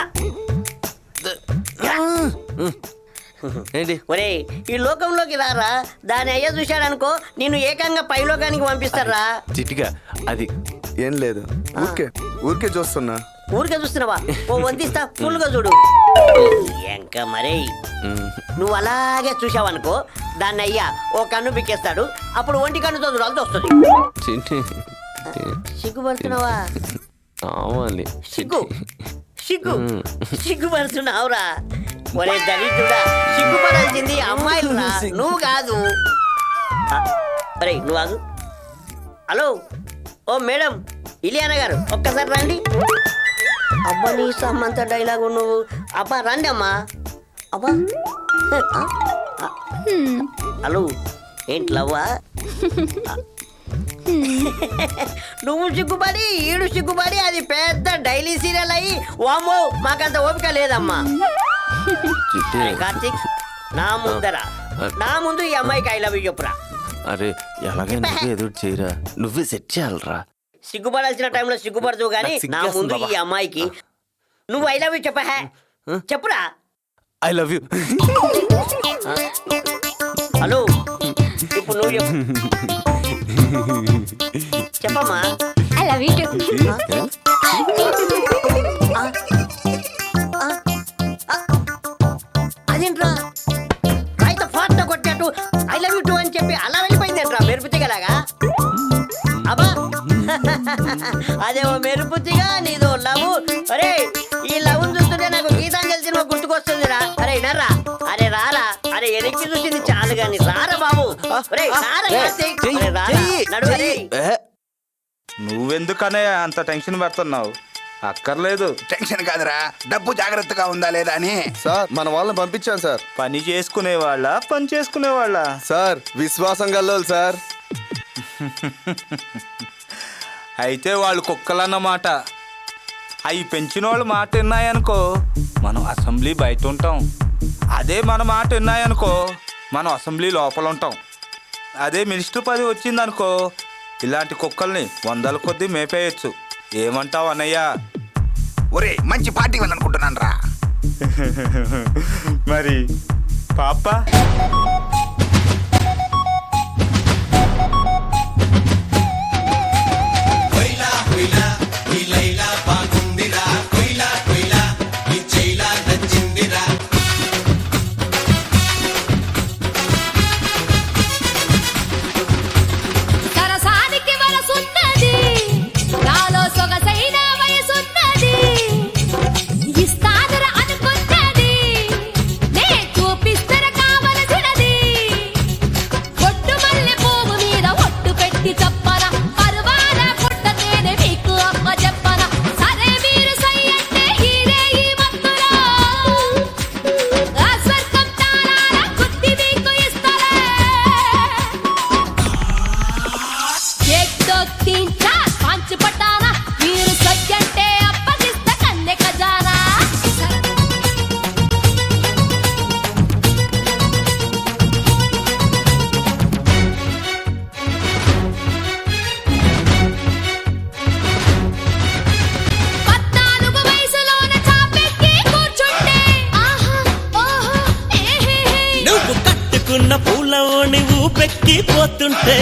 ఏంటి ఒరే ఈ లోకంలోకి రారా, దాని అయ్య చూశాడనుకో నిన్ను ఏకంగా పైలోకానికి పంపిస్తారా. చిటిగా అది ఏం లేదు, ఊరికే చూస్తున్నా. ఊరికే చూస్తున్నావా? ఓ వందిస్తా, ఫుల్గా చూడు. ఇంకా మరే నువ్వు అలాగే చూసావనుకో దాన్ని అయ్యా ఓ కన్ను పిక్కేస్తాడు. అప్పుడు ఒంటి కన్నుతో చూడాల్సి వస్తుంది. సిగ్గుపడుతున్నావా? సిగ్గు సిగ్గు సిగ్గుపడుతున్నావురా? ఒరే దరిద్రుడా, సిగ్గుపడాల్సింది అమ్మాయిలురా, నువ్వు కాదు. ఒరే నువ్వు కాదు. హలో ఓ మేడం, ఇలియానా గారు ఒక్కసారి రండి. అబ్బా నీ సమ్మంత డైలాగు నువ్వు. అబ్బా రండి అమ్మా. అబ్బా హలో ఏంటి లవ్వా? నువ్వు సిగ్గుపడి ఈడు సిగ్గుపడి అది పెద్ద డైలీ సీరియల్ అయ్యి వామ్మో మాకంత ఓపిక లేదమ్మా. కార్తీక్ నా ముందు ఈ అమ్మాయికి ఐ లవ్ యూ చెప్పురా. అరే ఎలాగైనా ఎదురు చేయరా, నువ్వే సెట్ చేయాలరా. సిగ్గుపడాల్సిన టైంలో సిగ్గుపడదు కానీ నా ముందు ఈ అమ్మాయికి నువ్వు ఐ లవ్ యూ చెప్పా. చెప్పురా. I love you. హలో ఇప్పుడు నువ్వు చెప్పమ్మా. I love you two. అదేంట్రా రైతు ఫాస్ట్ కొట్టినట్టు ఐ లవ్ యూ టూ అని చెప్పి అలా వెళ్ళిపోయిందేంట్రా మెరుపుతిగలాగా? అబ్బా అదేమో మెరుపుతిగా నీదో లవ్. అరే ఈ లవ్ చూస్తుంటే నాకు గీతాంజలి సినిమా గుర్తుకొస్తుందిరా. అరే నర్రా, అరే రారా, అరే ఎనక్కి చూసింది చాలు గాని రారా బాబు. నువ్వెందుకనే అంత టెన్షన్ పెడుతున్నావు? అక్కర్లేదు. టెన్షన్ కాదురా, డబ్బు జాగ్రత్తగా ఉందా లేదా అని. సార్ మన వాళ్ళని పంపించాను సార్. పని చేసుకునే వాళ్ళ పని చేసుకునే వాళ్ళ సార్ విశ్వాసం గల్లోలు సార్. అయితే వాళ్ళు కుక్కలన్నమాట. అవి పెంచిన వాళ్ళు మాట విన్నాయనుకో మనం అసెంబ్లీ బయట ఉంటాం. అదే మన మాట విన్నాయనుకో మనం అసెంబ్లీ లోపల ఉంటాం. అదే మినిస్టర్ పదవి వచ్చిందనుకో ఇలాంటి కుక్కల్ని వందల కొద్దీ మేపేయచ్చు. ఏమంటావు అన్నయ్య? ఒరే మంచి పార్టీ వెళ్ళనుకుంటున్నాను రా. మరి పాప పూలవోని ఊపెక్కిపోతుంటే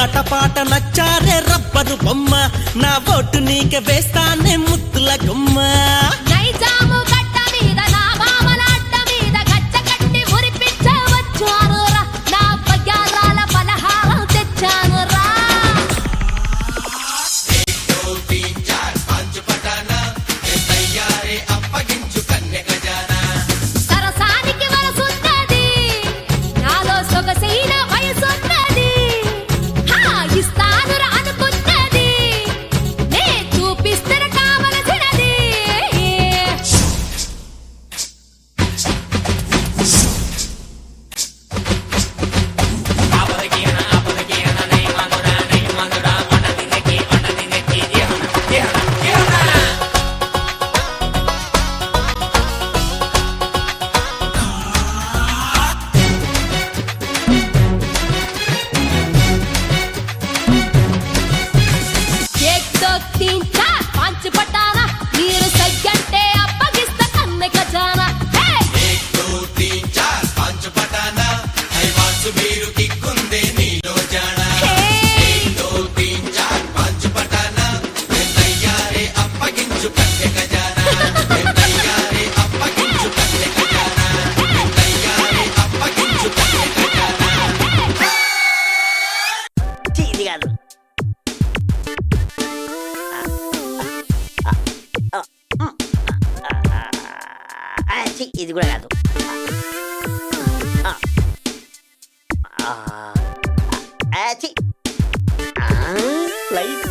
ఆట పాట నచ్చ వచ్చారే రబ్బరు బొమ్మ నా ఓటు నీకే వేస్తానే ముద్దుల గుమ్మ నైజాము గడ్డ మీద నా మామల అడ్డ మీద గచ్చ కట్టి మురిపించవచ్చాను రా నా పయ్యారాల పలహారం తెచ్చాను రా సరసానికి వరసున్నది నాలో సొగసైన వయసున్నది ఇస్తాను రా అనుకున్నది నే చూపిస్తాను కావలసినది एक दो तीन चार पांच पटाना वीर सज्जंटे अప్పగిస్తా కన్నె ఖజానా एक दो तीन चार पांच पटाना है वासु बीरु किक्कुंदे नीलो जाना एक दो तीन चार पांच पटाना तैयारे అప్పగించు కన్నె ఖజానా తైయారే అప్పగించు కన్నె ఖజానా తైయారే అప్పగించు కన్నె ఖజానా ఇది కాదు ఇది కూడా కాదు లైట్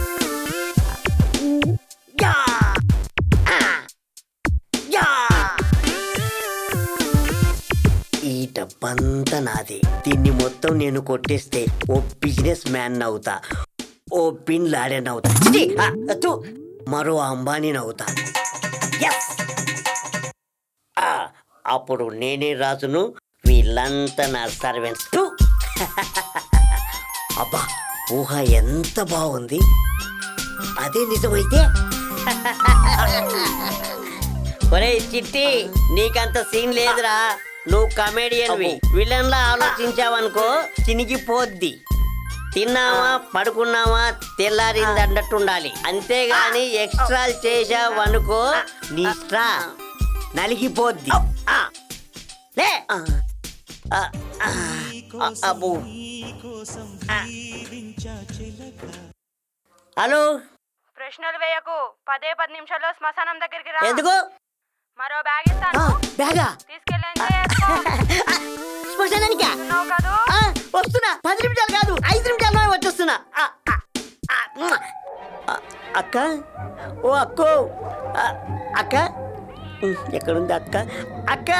ఈ డబ్బంతా నాది దీన్ని మొత్తం నేను కొట్టేస్తే ఓ బిజినెస్ మ్యాన్ అవుతా ఓ పిన్ లాడెన్ అవుతా ఛీ! తు! మరో అంబానీ అవుతా Yes! అప్పుడు నేనే రాజును వీళ్ళంతా నా సర్వెంట్స్ అబ్బా ఊహ ఎంత బాగుంది అదే నిజమైతే ఒరే చిట్టి నీకంత సీన్ లేదురా నువ్వు కమేడియన్వి విలన్లా ఆలోచించావనుకో చినిగిపోద్ది తిన్నావా పడుకున్నావా తెల్లారింది అన్నట్టు ఉండాలి అంతేగాని ఎక్స్ట్రా చేసావనుకో నీ స్ట్రా నలిగిపోద్ది లే అబ్బో హలో ప్రశ్నలు వేయకు 10 నిమిషాల్లో శ్మశానం దగ్గరికి రా ఎందుకు మరో బ్యాగ్ ఇస్తాను బ్యాగా తీసుకెళ్ళండి శ్మశానానికా వస్తున్నా 10 నిమిషాలు కాదు 5 నిమిషాల్లో వచ్చేస్తున్నా అక్క ఓ అక్కో అక్క ఎక్కడుంది అక్క అక్క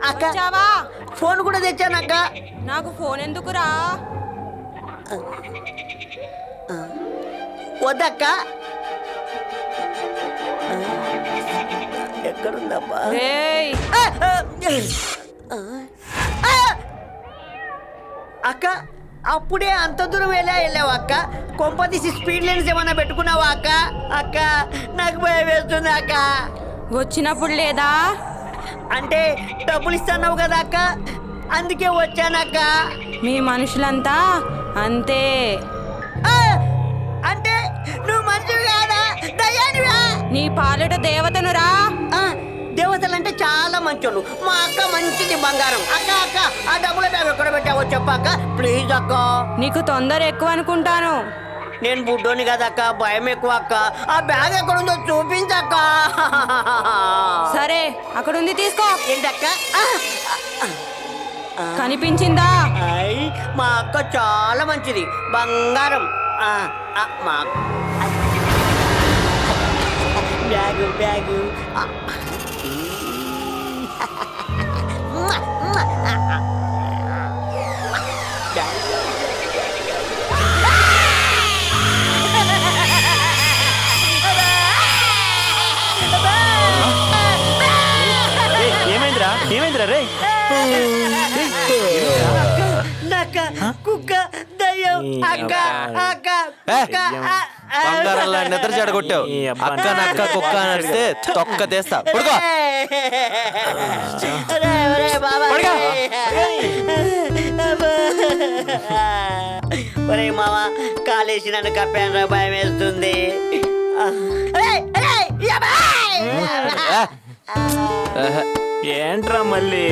అక్క ఫోన్ కూడా తెచ్చాను అక్క నాకు ఫోన్ ఎందుకురా వద్దక్క ఎక్కడుందబ్బా అక్క అప్పుడే అంత దూరం వెళ్ళావు అక్క కొంపతీసి స్పీడ్ లెన్స్ ఏమన్నా పెట్టుకున్నావా అక్క అక్క నాకు భయం వేస్తుంది అక్క వచ్చినప్పుడు లేదా అంటే డబ్బులు ఇస్తున్నావు కదా అక్క అందుకే వచ్చానక్క మీ మనుషులంతా అంతే అంటే నువ్వు మనిషివి కాదా దయ్యానివా నీ పాలిట దేవతనురా దేవతలంటే చాలా మంచోళ్ళు మా అక్క మంచిది బంగారం అక్క అక్క ఆ డబ్బుల బ్యాగ్ ఎక్కడ పెట్టావో చెప్పాక ప్లీజ్ అక్క నీకు తొందర ఎక్కువ అనుకుంటాను నేను బుడ్డోని కదక్క భయం ఎక్కువ అక్క ఆ బ్యాగ్ ఎక్కడుందో చూపించక్క సరే అక్కడ ఉంది తీసుకో ఏంటక్క కనిపించిందా మా అక్క చాలా మంచిది బంగారం మా బ్యాగు బ్యాగు ఏమైందిరా రే నక్క కుక్క దయ్యం అక్క అక్క బంగారంలా నిద్ర చెడగొట్టావు. అక్క నక్క కుక్క నడిస్తే తొక్క తీస్తా. పడుకో. ఒరే మామ కాలేసి నన్ను కప్పాను, భయం వేస్తుంది. ఏంట్రా మళ్ళీ?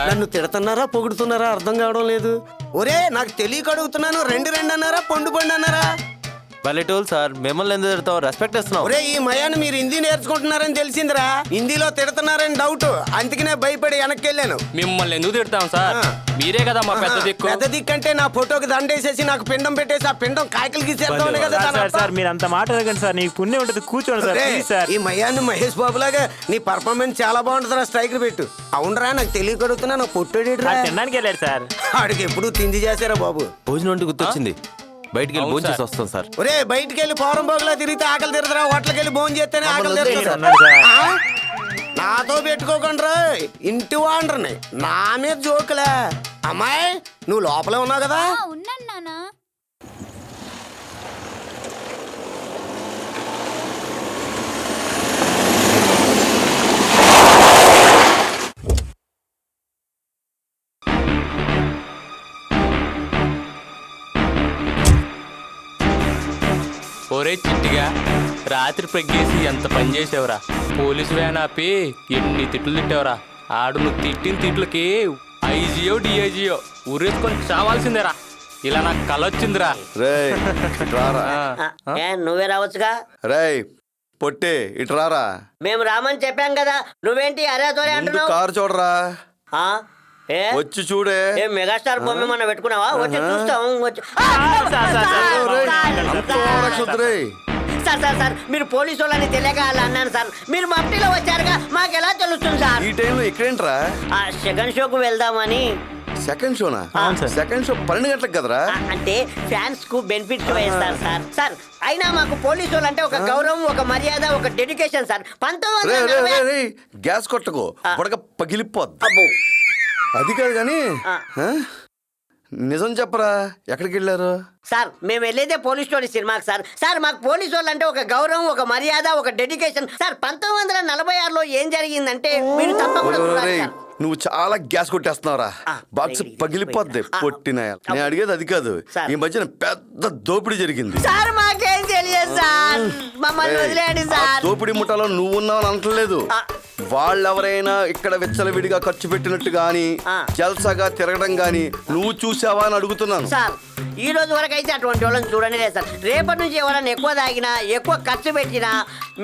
నన్ను తిడుతున్నారా పొగుడుతున్నారా అర్థం కావడం లేదు. ఒరే నాకు తెలియక అడుగుతున్నాను, రెండు అన్నారా పండు అన్నారా? పల్లెటూరు సార్, మిమ్మల్ని ఎందుకు తిడతాం? రెస్పెక్ట్ ఇస్తున్నాం. ఒరే ఈ మయాన్ని మీరు హిందీ నేర్చుకుంటున్నారని తెలిసిందిరా. హిందీలో తిడుతున్నారని డౌట్, అందుకనే భయపడి వెనక్కి వెళ్ళాను. మిమ్మల్ని ఎందుకు తిడతాం సార్? మీరే కదా మా పెద్ద దిక్కు. పెద్ద దిక్కు అంటే నా ఫోటోకి దండేసేసి నాకు పిండం పెట్టేసి ఆ పిండం కాయకలు గీసేద్దామని కదా. సార్ మీరు అంత మాట అనకండి సార్, నీకు పుణ్యం ఉంటుంది. కూర్చోండి సార్, ప్లీజ్ సార్. ఈ మయాన్ని మహేష్ బాబు లాగా నీ పర్ఫార్మెన్స్ చాలా బాగుంటుందిరా, స్ట్రైక్ పెట్టు. అవునరా నాకు తెలియక అడుగుతున్నా, నా పొట్టేడు తినడానికి వెళ్ళాడు సార్. ఆడికి ఎప్పుడు తిండి చేశారా బాబు? భోజనం అంటే గుర్తొచ్చింది, బయటికి వెళ్ళి భోజనం చేసి వస్తాం సార్. ఒరే బయటికి వెళ్ళి పౌరం పోగులా తిరిగితే ఆకలి తిరదరా, హోటల్కి వెళ్ళి భోజనం చేస్తేనే ఆకలి తిరగదు. నాతో పెట్టుకోకండి, ఇంటి వాండ్రని నా మీద జోకులే. అమ్మాయి నువ్వు లోపలే ఉన్నావు కదా? ఉన్నాను నాన్న. ఒరే చిట్టిగా, రాత్రి ప్రగ్గేసి ఎంత పని చేసావురా? పోలీసు వ్యాన్ ఆపి ఎన్ని తిట్లు తిట్టావురా? ఆడు నువ్వు తిట్టిన తిట్లకి ఐజీయో డిఐజీయో ఊరేసుకొని చావాల్సిందేరా. ఇలా నాకు కల వచ్చిందిరా. నువ్వే రావచ్చుగా. రేయ్ పొట్టే ఇటు రారా. మేము రామని చెప్పాం కదా, నువ్వేంటి అరే తోరే అంటున్నావు? కారు చూడరా, ఆ? ఏ? వచ్చి చూడే. ఏ మెగాస్టార్ బొమ్మ మన పెట్టుకున్నావా? వచ్చి చూస్తాం. సార్ సార్ సార్ మీరు పోలీసు వాళ్ళని తెలియక అలా అన్నాను సార్. మీరు మఫ్టీలో వచ్చారుగా, మాకు ఎలా తెలుస్తుంది సార్? ఈ టైంలో ఇక్కడేంట్రా? సెకండ్ షోకు వెళ్దామని. సెకండ్ షోనా? సెకండ్ షో 12 గంటలకు కదరా? అంటే ఫ్యాన్స్ కు బెనిఫిట్స్ వేస్తారు సార్. సార్ అయినా మాకు పోలీసు వాళ్ళు అంటే ఒక గౌరవం, ఒక మర్యాద, ఒక డెడికేషన్ సార్. 1940 గ్యాస్ కొట్టకు, బుడగ పగిలిపోద్ది. అది కాదు కానీ నిజం చెప్పరా, ఎక్కడికి వెళ్ళారు? సార్ మేము వెళ్ళేదే పోలీస్ స్టోరీ సినిమాకి సార్. సార్ మాకు పోలీసు వాళ్ళు అంటే ఒక గౌరవం, ఒక మర్యాద, ఒక డెడికేషన్ సార్. 1946లో ఏం జరిగిందంటే మీరు తప్పకుండా చూడాలి సార్. నువ్వు చాలా గ్యాస్ కొట్టేస్తున్నావురా, బాక్స్ పగిలిపోద్ది పొట్టిన. నేను అడిగేది అది కాదు, ఈ మధ్యన పెద్ద దోపిడీ జరిగింది సార్. మాకేం తెలియదు సార్, మమ్మల్ని వదిలేయండి సార్. దోపిడీ ముఠాలో నువ్వు ఉన్నావు అనట్లేదు. వాళ్ళెవరైనా ఇక్కడ విచ్చలవిడిగా ఖర్చు పెట్టినట్టు గాని, జల్సాగా తిరగడం గాని నువ్వు చూసావా అని అడుగుతున్నాను సార్. ఈ రోజు వరకు అయితే అటువంటి వాళ్ళని చూడండి లేదు సార్. రేపటి నుంచి ఎవరైనా ఎక్కువ తాగినా, ఎక్కువ ఖర్చు పెట్టినా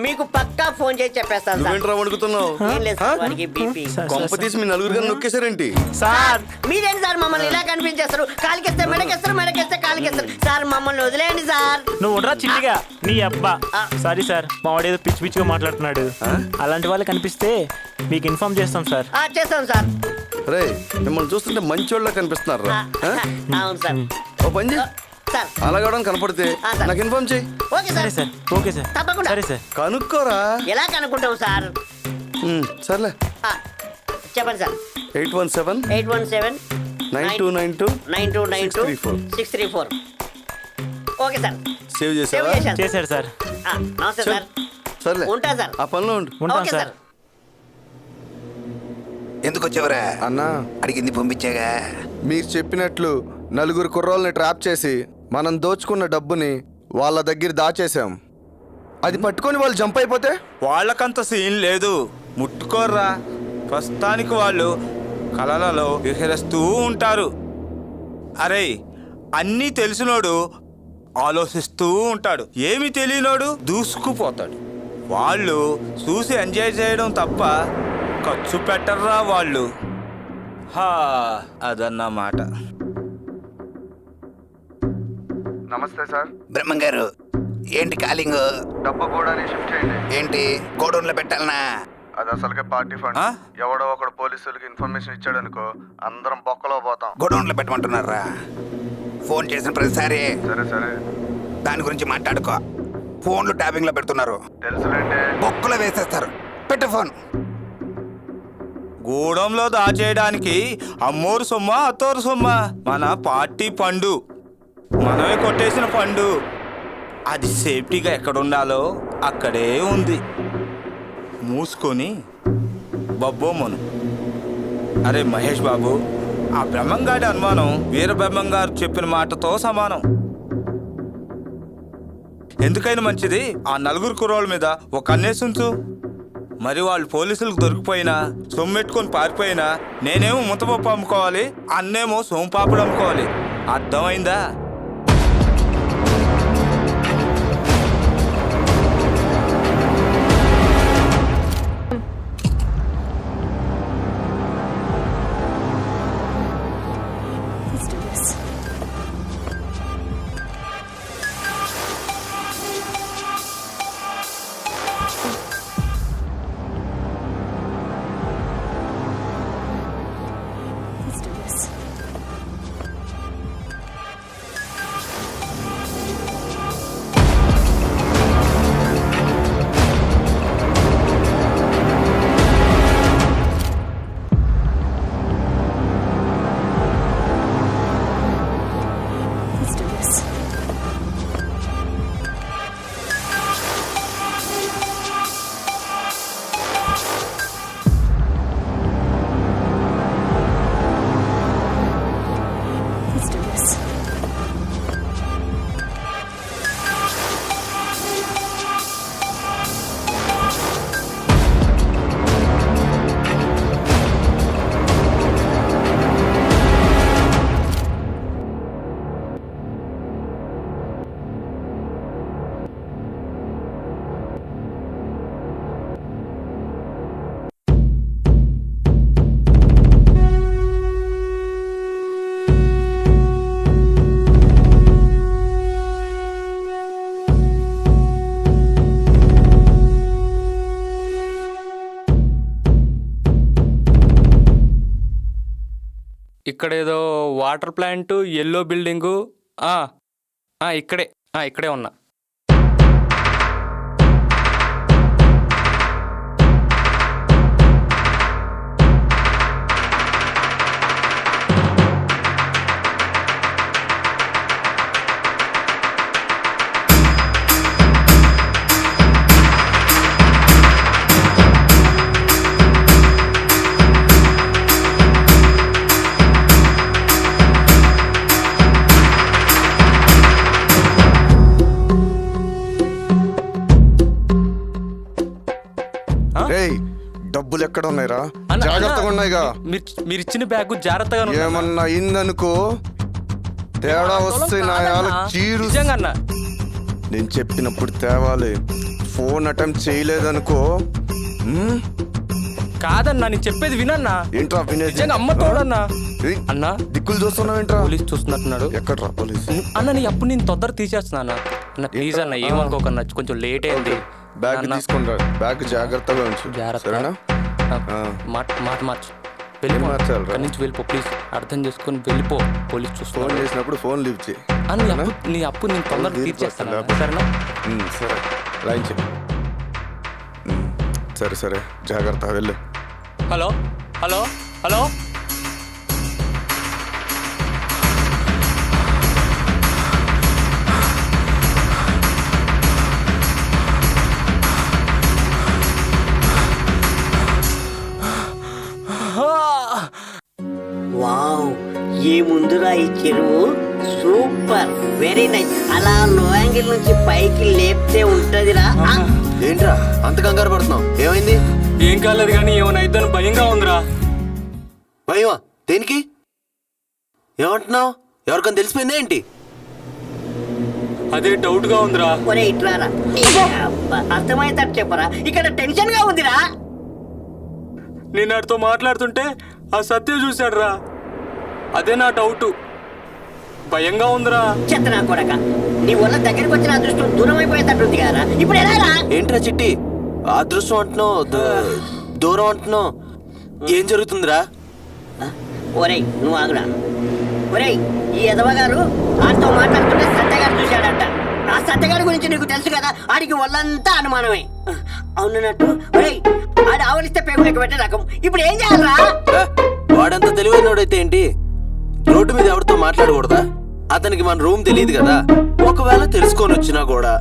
మీకు పక్కా ఫోన్ చేసి చెప్పేస్తాను సార్. నువ్వేంట్రా అడుగుతున్నావు? ఏం లేదు సార్, వాడికి బీపీ. కొంప తీసి మీ నలుగురు గారు నొక్కేశారేంటి? సార్ మీరేంటి సార్ మమ్మల్ని ఇలా కనిపించేస్తారు? కాలికేస్తే మెడకేస్తారు, మెడకేస్తే కాలికేస్తారు. సార్ మమ్మల్ని వదిలేయండి సార్. నువ్వు ఉండరా చిట్టిగా, నీ అబ్బా. సారీ సార్, మా వాడు ఏదో పిచ్చి పిచ్చిగా మాట్లాడుతున్నాడు. అలాంటి వాళ్ళు కనిపిస్తే మీకు ఇన్ఫార్మ్ చేస్తాం సార్. చేస్తాం సార్. రే మిమ్మల్ని చూస్తుంటే మంచోళ్ళ కనిపిస్తున్నారు. అవును సార్. ఓ పని చేయి, అలాగడం కనపడితే నాకు ఇన్ఫార్మ్ చేయి. Okay sir. ఓకే సార్, తప్పకుండా. సరే సార్. కనుక్కోరా. ఎలా కనుక్కుంటాం సార్? సర్లే చెప్పండి సార్. 817 9292 634. Okay sir. సేవ్ చేసావా? చేశారు సార్. నమస్తే సార్. సర్లే ఉంటా సార్. ఆ పనిలో ఉండు. Okay sir. ఎందుకు వచ్చావురా? అన్నా అడిగింది పంపించాగా. మీరు చెప్పినట్లు నలుగురు కుర్రోల్ని ట్రాప్ చేసి మనం దోచుకున్న డబ్బుని వాళ్ళ దగ్గర దాచేసాం. అది పట్టుకొని వాళ్ళు జంప్ అయిపోతే వాళ్ళకంత సీన్ లేదు, ముట్టుకోర్రా. ప్రస్తుతానికి వాళ్ళు కలలలో విహరిస్తూ ఉంటారు. అరే, అన్నీ తెలిసినోడు ఆలోచిస్తూ ఉంటాడు, ఏమి తెలియనోడు దూసుకుపోతాడు. వాళ్ళు చూసి ఎంజాయ్ చేయడం తప్ప ఖర్చు పెట్టర్రా వాళ్ళు. హా, అదన్నమాట. నమస్తే సార్. బ్రహ్మం గారు, ఏంటి కాలింగ్? డబ్బు కూడా షిఫ్ట్ చేయండి. ఏంటి గోడౌన్ లో పెట్టాలనా? అది అసలుకే పార్టీ ఫండ్. ఎవడో ఒకడు పోలీసులకి ఇన్ఫర్మేషన్ ఇచ్చాడనుకో అందరం బొక్కలో పోతాం. గోడౌన్ లో పెట్టమంటున్నారా? ఫోన్ చేసిన ప్రతిసారి సరే సరే దాని గురించి మాట్లాడుకో. ఫోన్లు ట్యాపింగ్ లో పెడుతున్నారు, తెలుసులేండి. బొక్కలో వేసేస్తారు. పెట్టు ఫోన్. గూడెంలో దాచేయడానికి అమ్మోరు సొమ్మ అత్తోరు సొమ్మ? మన పార్టీ ఫండు, మనమే కొట్టేసిన ఫండు. అది సేఫ్టీగా ఎక్కడుండాలో అక్కడే ఉంది. మూసుకొని బబ్బోమను. అరే మహేష్ బాబు, ఆ బ్రహ్మంగాడి అనుమానం వీర బ్రహ్మంగారు చెప్పిన మాటతో సమానం. ఎందుకైనా మంచిది ఆ నలుగురు కుర్రోళ్ళ మీద ఒక కన్నేసుంచు. మరి వాళ్ళు పోలీసులకు దొరికిపోయినా, సొమ్మెట్టుకొని పారిపోయినా నేనేమో ముంతపప్పు అమ్ముకోవాలి, అన్నేమో సోంపాపుడు అమ్ముకోవాలి. అర్థమైందా? ఇక్కడ ఏదో వాటర్ ప్లాంట్, ఎల్లో బిల్డింగు. ఇక్కడే ఉన్నా. డబ్బులు ఎక్కడ ఉన్నాయిరా? జాగ్రత్తగా ఉన్నాయిగా. మీరు ఇచ్చిన బ్యాగ్ జాగ్రత్తగా ఏమన్నా అయిందనుకో, తేడా వస్తే నా చీరు. నేను చెప్పినప్పుడు తేవాలి. ఫోన్ అటెంప్ట్ చేయలేదనుకో. కాదన్నా, నేను చెప్పేది వినన్నా. ఏంట్రా వినేది? అమ్మ తోడన్నా. అన్నా దిక్కులు చూస్తున్నావు ఏంట్రా? పోలీస్ చూస్తున్నట్టున్నాడు. ఎక్కడ్రా పోలీస్? అన్న నీ అప్పుడు నేను తొందర తీసేస్తున్నా అన్న. ప్లీజ్ అన్న, ఏమనుకోకన్నా, కొంచెం లేట్ అయింది. బ్యాగ్ తీసుకుంటా. బ్యాగ్ జాగ్రత్తగా ఉంచు. సరేనా? మాట మార్చు. వెళ్ళిపో, అక్కడి నుంచి వెళ్ళిపో ప్లీజ్. అర్థం చేసుకొని వెళ్ళిపో. పోలీస్ చూస్తూ ఫోన్ చేసినప్పుడు ఫోన్ లిఫ్ట్ చేయి. నీ అప్పు నేను తొందరగా తీర్చేస్తాను. సరేనా? సరే, లైన్ చెయ్యి. సరే సరే, జాగ్రత్త, వెళ్ళు. హలో హలో హలో ఈ చెరువు సూపర్, వెరీ నైస్. అలా లో యాంగిల్ నుంచి పైకి లేపితే ఉంటదిరా. ఏంట్రా అంత కంగారు పడుతున్నావు? ఏమైంది? ఏం కాలేదు కానీ ఏమైనా ఇద్దరు భయంగా ఉందిరా. భయమా? దేనికి? ఏమంటున్నావు? ఎవరికైనా తెలిసిపోయిందా ఏంటి? అదే డౌట్ గా ఉందిరా. ఒరే ఇట్లారా, అర్థమైతట్టు చెప్పరా, ఇక్కడ టెన్షన్ గా ఉందిరా. నేను వాడితో మాట్లాడుతుంటే ఆ సత్య చూశాడు రా, అదే నా డౌట్. భయంగా ఉందిరా. చెత్త నా కొడక, నీ వల్ల దగ్గరికి వచ్చిన అదృష్టం దూరం అయిపోయేటట్టుంది కదా. ఇప్పుడు ఎలా? ఏంట్రా చిట్టి అదృష్టం అంటున్నావు, దూరం అంటున్నావు? ఏం జరుగుతుందిరా? ఒరేయ్ నువ్వు ఆగురా. ఒరేయ్, ఈ ఎదవగారు ఆడితో మాట్లాడుతుంటే సత్యగారు చూశాడంట. ఆ సత్యగారి గురించి నీకు తెలుసు కదా, ఆడికి ఒళ్ళంతా అనుమానమే. అవునన్నట్టు ఒరేయ్, ఆడు ఆవలిస్తే పేగులకి పెట్టే రకం. ఇప్పుడు ఏం చేయాలరా? వాడంత తెలివైనోడైతే ఏంటి, రోడ్డు మీద ఎవరితో మాట్లాడకూడదా? అతనికి మన రూమ్ తెలియదు కదా. ఒకవేళ తెలుసుకొని వచ్చినా కూడా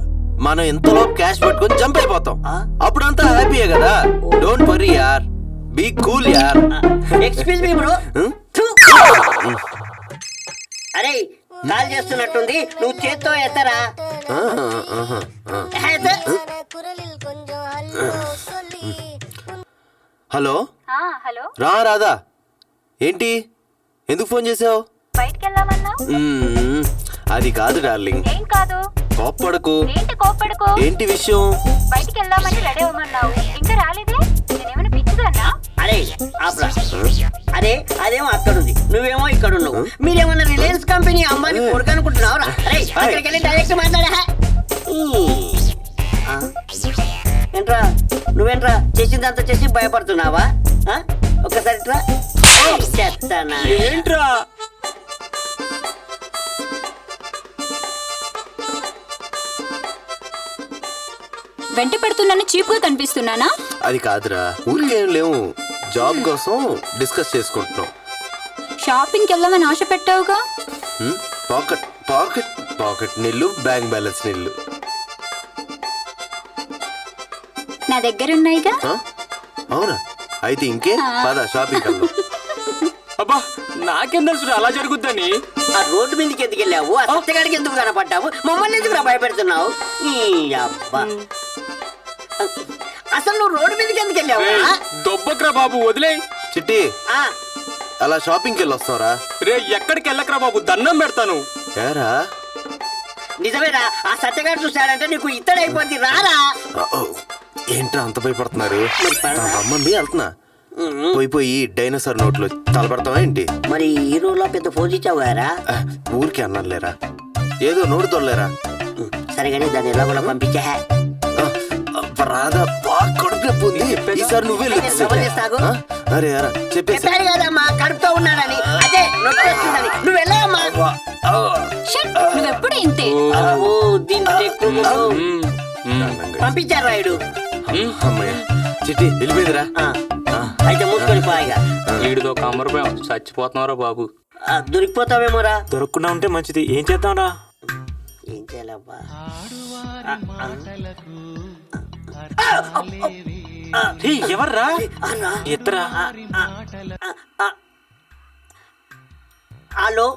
మనం ఎంతలో క్యాష్ పట్టుకొని జంప్ అయిపోతాం. అప్పుడంతా హ్యాపీయే కదా. డోంట్ వరీ యార్, బీ కూల్ యార్. Excuse me bro. అరే కాల్ చేస్తున్నట్టుంది, నువ్వు చేత్తో ఎత్తరా. హలో హలో, రా రాదా, ఏంటి ఎందుకు ఫోన్ చేసావు? బయటికి వెళ్దామన్నా? అది కాదు డార్లింగ్. ఏం కాదు, కోప్పడకు. ఏంటి కోప్పడుకో? ఏంటి విషయం? బయటికి వెళ్దామని రెడీ అవ్వమన్నావు, ఇంకా రాలేదే. నేనేమైనా పిచ్చిదన్నా? అరే ఆప్రా. అరే అదేమో అక్కడుంది, నువ్వేమో ఇక్కడ ఉన్నావు. మీరేమన్నా రిలయన్స్ కంపెనీ అమ్మాని కొడుకు అనుకుంటున్నావురా? అరే అక్కడికి వెళ్ళి డైరెక్ట్ మాట్లాడా. ఏంట్రా నువ్వేంట్రా చేసిందంతా చేసి భయపడుతున్నావా? ఒక్కసారి చెప్తానా ఏంట్రా? వెంట పెడుతున్నాను, చీపుగా కనిపిస్తున్నానా? అది కాదురా, ఊరికేం లేవు, జాబ్ కోసం డిస్కస్ చేసుకుంటున్నాం. షాపింగ్కి వెళ్దామని ఆశ పెట్టావుగా. పాకెట్ పాకెట్ పాకెట్ నీళ్ళు, బ్యాంక్ బ్యాలెన్స్ నీళ్ళు నా దగ్గర ఉన్నాయిగా. అవునా? అయితే ఇంకే పద షాపింగ్ వెళ్దాం. అబ్బా నాకేం తెలుసు అలా జరుగుద్దని. ఆ రోడ్డు మీదకి ఎందుకు వెళ్ళావు? ఆ సత్యగాడికి ఎందుకు కనపడ్డావు? మమ్మల్ని ఎందుకు భయపెడుతున్నావు? అసలు నువ్వు రోడ్డు మీదకి ఎందుకు వెళ్ళావు? దొబ్బక్రా బాబు, వదిలే. చిట్టి అలా షాపింగ్కి వెళ్ళి వస్తావురా? రే ఎక్కడికి వెళ్ళకరా బాబు, దండం పెడతాను. ఏరా నిజమేరా, ఆ సత్యగాడు చూశాడంటే నీకు ఇత్తడైపోద్ది. రారా. ఏంట్రా అంత భయపడుతున్నారు? రమ్మంది వెళ్తున్నా. పోయి డైనోసార్ నోట్లో తలపడతావా ఏంటి? మరి హీరోలో పెద్ద ఫోజ్ ఇచ్చావు కదరా. ఊరికి అన్నాను లేరా, ఏదో నోడు తోడలేరా. సరిగానే దాన్ని ఎలా కూడా పంపించా. రాదా బాగా కడుపు నొప్పి ఉంది, ఈసారి నువ్వే అరే అరా చెప్పేసి కదమ్మా కడుపుతో ఉన్నాడని. అదే నొప్పి వస్తుందని నువ్వు వెళ్ళావమ్మా. నువ్వెప్పుడు ఇంతే. పంపించారు రాయుడు. అమ్మయ్య చిట్టి వెళ్ళిపోయిందిరా. అయితే మూసుకొని పోయిగా. వీడితో కమ్మరిపోయాం, చచ్చిపోతున్నారా బాబు. దొరికిపోతావేమోరా. దొరకకుండా ఉంటే మంచిది. ఏం చేద్దాంరా? ఏం చేయాలబ్బా? ఎవర్రా? ఎత్తరా. హలో,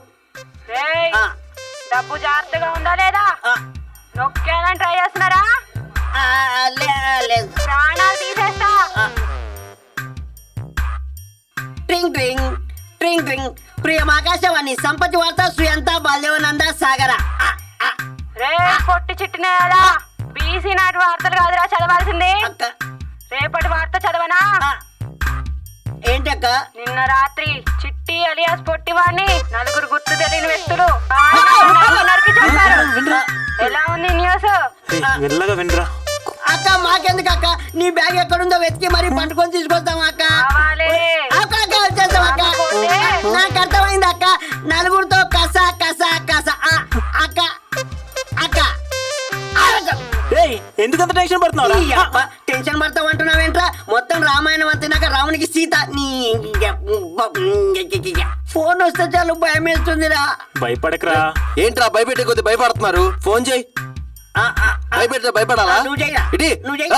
డబ్బు జాగ్రత్తగా ఉందా లేదా? నొక్కేయాలని ట్రై చేస్తున్నారా? ప్రాణాలు తీసేస్తా. ట్రింగ్ ట్రింగ్ ట్రింగ్ ట్రింగ్. ప్రియం ఆకాశవాణి సంపత్తి వార్త శ్రీయంత బాల్యవనంద సాగర. రే పొట్టి చిట్టినేలా, బీసీ నాటి వార్తలు కాదురా చదవాల్సింది. రేపటి వార్త చదవనా? ఏంటక్క? నిన్న రాత్రి చిట్టి అలియాస్ పొట్టివాణ్ణి నలుగురు గుర్తు తెలియని వ్యక్తులు నరికి చంపారు. ఎలా ఉంది న్యూస్? మెల్లగా వినరా. అక్క మాకెందుకు అక్క, నీ బ్యాగ్ ఎక్కడుందో వెతికి మరి పట్టుకొని తీసుకొస్తాం అక్క. వచ్చేస్తాం అక్క. నాకు అర్థమైంది అక్క, నలుగురితో కస కస కస. అక్క అక్క ఎందుకంత టెన్షన్ పడుతున్నావు? టెన్షన్ పడతావు అంటున్నావేంట్రా? మొత్తం రామాయణం అంతేనాక రామునికి సీత. నీ ఫోన్ వస్తే చాలు భయం వేస్తుందిరా. భయపడకరా. ఏంట్రా భయపెట్టే కొద్ది భయపడుతున్నారు? ఫోన్ చేయి. భయపెడితే భయపడాలా? నువ్వు చేయరా. ఇటీ. నువ్వు చేయి.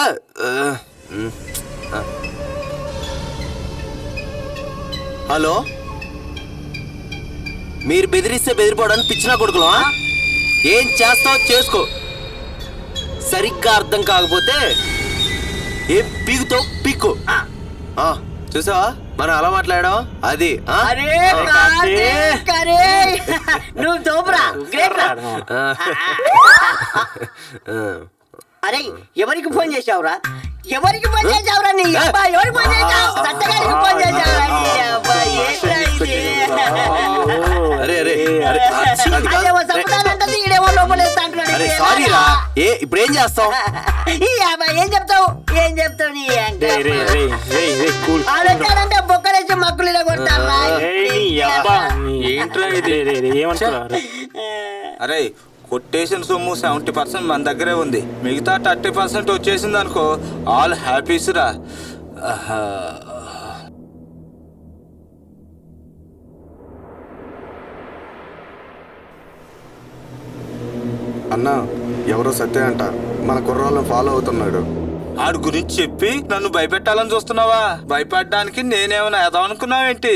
హలో మీరు బెదిరిస్తే బెదిరిపోవడానికి పిచ్చినా కొడుకులు. ఏం చేస్తావో చేసుకో. సరిగ్గా అర్థం కాకపోతే ఏం పీకుతో పీక్కు. చూసావా మనం అలా మాట్లాడాం అది. నువ్వు తోపురా, గ్రేట్ రా. అరే ఎవరికి ఫోన్ చేసావురా? ఎవరికి ఫోన్ చేసావురా? నీ అబ్బా ఎవరికి ఫోన్ చేసావు? సత్తగారికి ఫోన్ చేసావురా? నీ అబ్బా ఏంట్రా ఇది? అరే అరే అదేమో చంపుతానంటది, ఈడేమో లోపలేస్తా అంటున్నాడు. సారీ రా. ఇప్పుడు ఏం చేస్తావు? ఈ అబ్బాయి ఏం చెప్తావు? ఏం చెప్తావు? నీ ఆడొచ్చాడంటే బొక్కలేసి మక్కులు కొడతారా? అరే కొట్టేసిన సొమ్ము 70% మన దగ్గరే ఉంది. మిగతా 30% వచ్చేసింది అనుకో, ఆల్ హ్యాపీస్ రా. అన్నా ఎవరో సత్య అంట మన కుర్రాళ్ళని ఫాలో అవుతున్నాడు. ఆడి గురించి చెప్పి నన్ను భయపెట్టాలని చూస్తున్నావా? భయపడడానికి నేనేమైనా ఎదవనుకున్నావేంటి?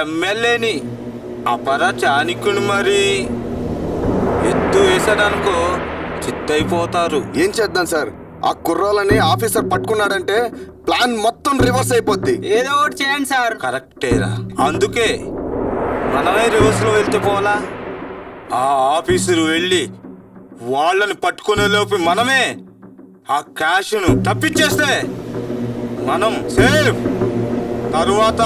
ఎమ్మెల్యేని అపర చాణిక్యుని మరి ఎత్తు వేసాడనుకో చిత్తైపోతారు. ఏం చేద్దాం సార్? ఆ కుర్రాళ్ళని ఆఫీసర్ పట్టుకున్నాడంటే ప్లాన్ మొత్తం రివర్స్ అయిపోద్ది. ఏదో ఒకటి చేయండి సార్. కరెక్టేరా, అందుకే మనమే రివర్స్ లో వెళ్తే పోలా. ఆ ఆఫీసరు వెళ్ళి వాళ్ళని పట్టుకునే లోపు మనమే ఆ క్యాష్ను తప్పించేస్తే మనం సేఫ్. తరువాత